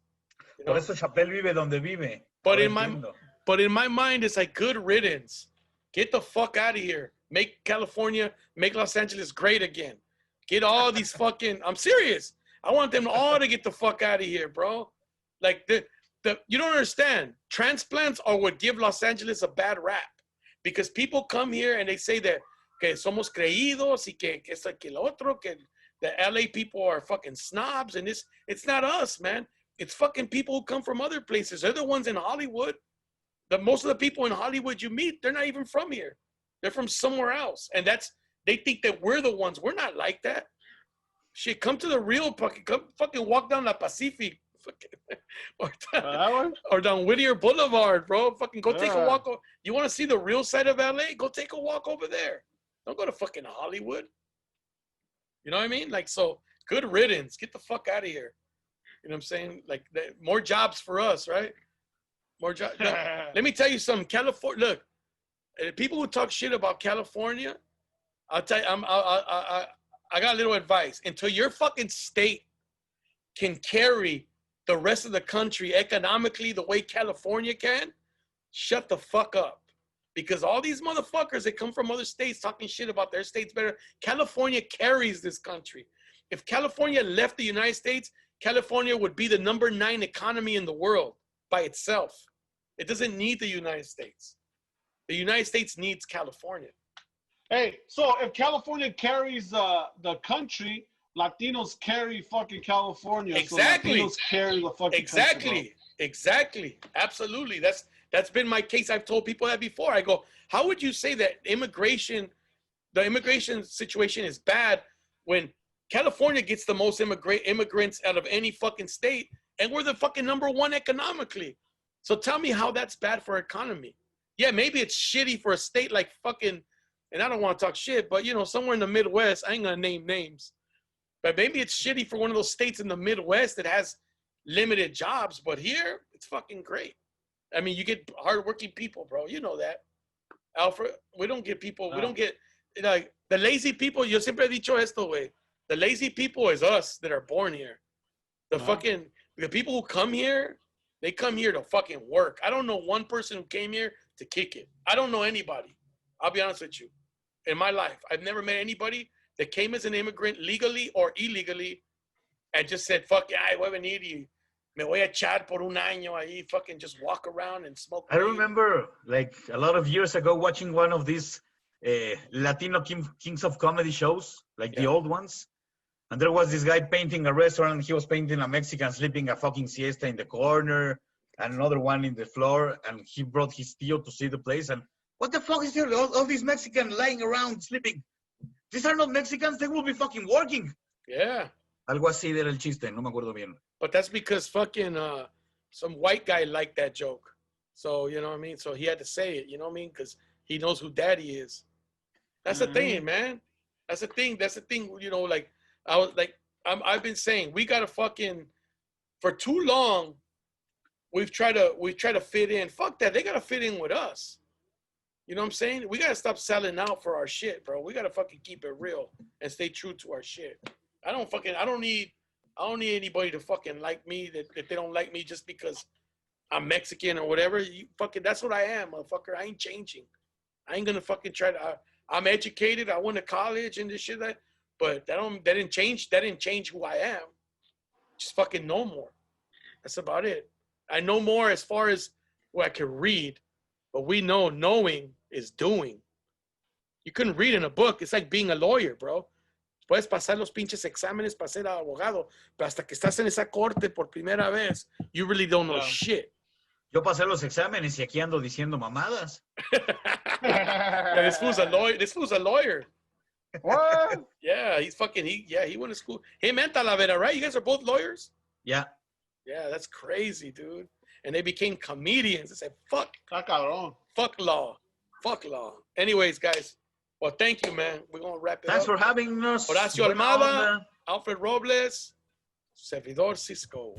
You know? Por eso Chappelle vive donde vive. But in my mind, it's like good riddance. Get the fuck out of here. Make Los Angeles great again. Get all these fucking. I'm serious. I want them all to get the fuck out of here, bro. Like you don't understand. Transplants are what give Los Angeles a bad rap, because people come here and they say that que somos creídos y que esto que lo otro, que the LA people are fucking snobs, and it's not us, man. It's fucking people who come from other places. They're the ones in Hollywood. Most of the people in Hollywood you meet, they're not even from here. They're from somewhere else. And they think that we're the ones. We're not like that. Shit, come to the real fucking, come fucking walk down La Pacific. Or down Whittier Boulevard, bro. Fucking go take a walk. You want to see the real side of LA? Go take a walk over there. Don't go to fucking Hollywood. You know what I mean? Like, so good riddance. Get the fuck out of here. You know what I'm saying? Like, more jobs for us, right? More jobs. Let me tell you something. California. Look, people who talk shit about California, I'll tell you. I got a little advice. Until your fucking state can carry the rest of the country economically the way California can, shut the fuck up. Because all these motherfuckers that come from other states talking shit about their states better, California carries this country. If California left the United States, California would be the number 9 economy in the world by itself. It doesn't need the United States. The United States needs California. Hey, so if California carries the country, Latinos carry fucking California. Exactly. So Latinos carry the fucking country, Exactly. Absolutely. That's been my case. I've told people that before. I go, how would you say that the immigration situation is bad when California gets the most immigrants out of any fucking state, and we're the fucking #1 economically? So tell me how that's bad for our economy. Yeah, maybe it's shitty for a state like fucking, and I don't want to talk shit, but you know, somewhere in the Midwest, I ain't gonna name names, but maybe it's shitty for one of those states in the Midwest that has limited jobs, but here it's fucking great. I mean, you get hardworking people, bro. You know that, Alfred. We don't get people. We don't get like the lazy people. Yo siempre he dicho esto, güey. The lazy people is us that are born here. The people who come here, they come here to fucking work. I don't know one person who came here to kick it. I don't know anybody. I'll be honest with you. In my life, I've never met anybody that came as an immigrant legally or illegally and just said, fuck, I voy a venir y me voy a echar por un año ahí, fucking just walk around and smoke. I remember like a lot of years ago watching one of these Latino Kings of Comedy shows, like the old ones. And there was this guy painting a restaurant, and he was painting a Mexican sleeping a fucking siesta in the corner, and another one in the floor, and he brought his tío to see the place. And what the fuck is there? All these Mexicans lying around sleeping. These are not Mexicans. They will be fucking working. Yeah. Algo así era el chiste. No me acuerdo bien. But that's because fucking some white guy liked that joke. So, you know what I mean? So he had to say it, you know what I mean? Because he knows who daddy is. That's the thing, man. That's the thing. That's the thing, you know, like, I've been saying, we gotta fucking, for too long, we've tried to fit in. Fuck that. They gotta fit in with us. You know what I'm saying? We gotta stop selling out for our shit, bro. We gotta fucking keep it real and stay true to our shit. I don't need anybody to fucking like me that they don't like me just because I'm Mexican or whatever. You fucking, that's what I am, motherfucker. I ain't changing. I ain't gonna fucking try to. I'm educated. I went to college and this shit but that didn't change who I am. Just fucking know more. That's about it. I know more as far as what I can read, but we know knowing is doing. You couldn't read in a book. It's like being a lawyer, bro. Puedes pasar los pinches exámenes para ser abogado, pero hasta que estás en esa corte por primera vez, you really don't know shit. Yo pasé los exámenes y aquí ando diciendo mamadas. Yeah, this fool's a lawyer. What? Yeah, he went to school. Him and Talavera, right? You guys are both lawyers? Yeah. Yeah, that's crazy, dude. And they became comedians. They said, fuck law. Fuck law. Anyways, guys, well, thank you, man. We're going to wrap it up. Thanks for having us. Horacio Almada, Alfred Robles, Servidor Cisco.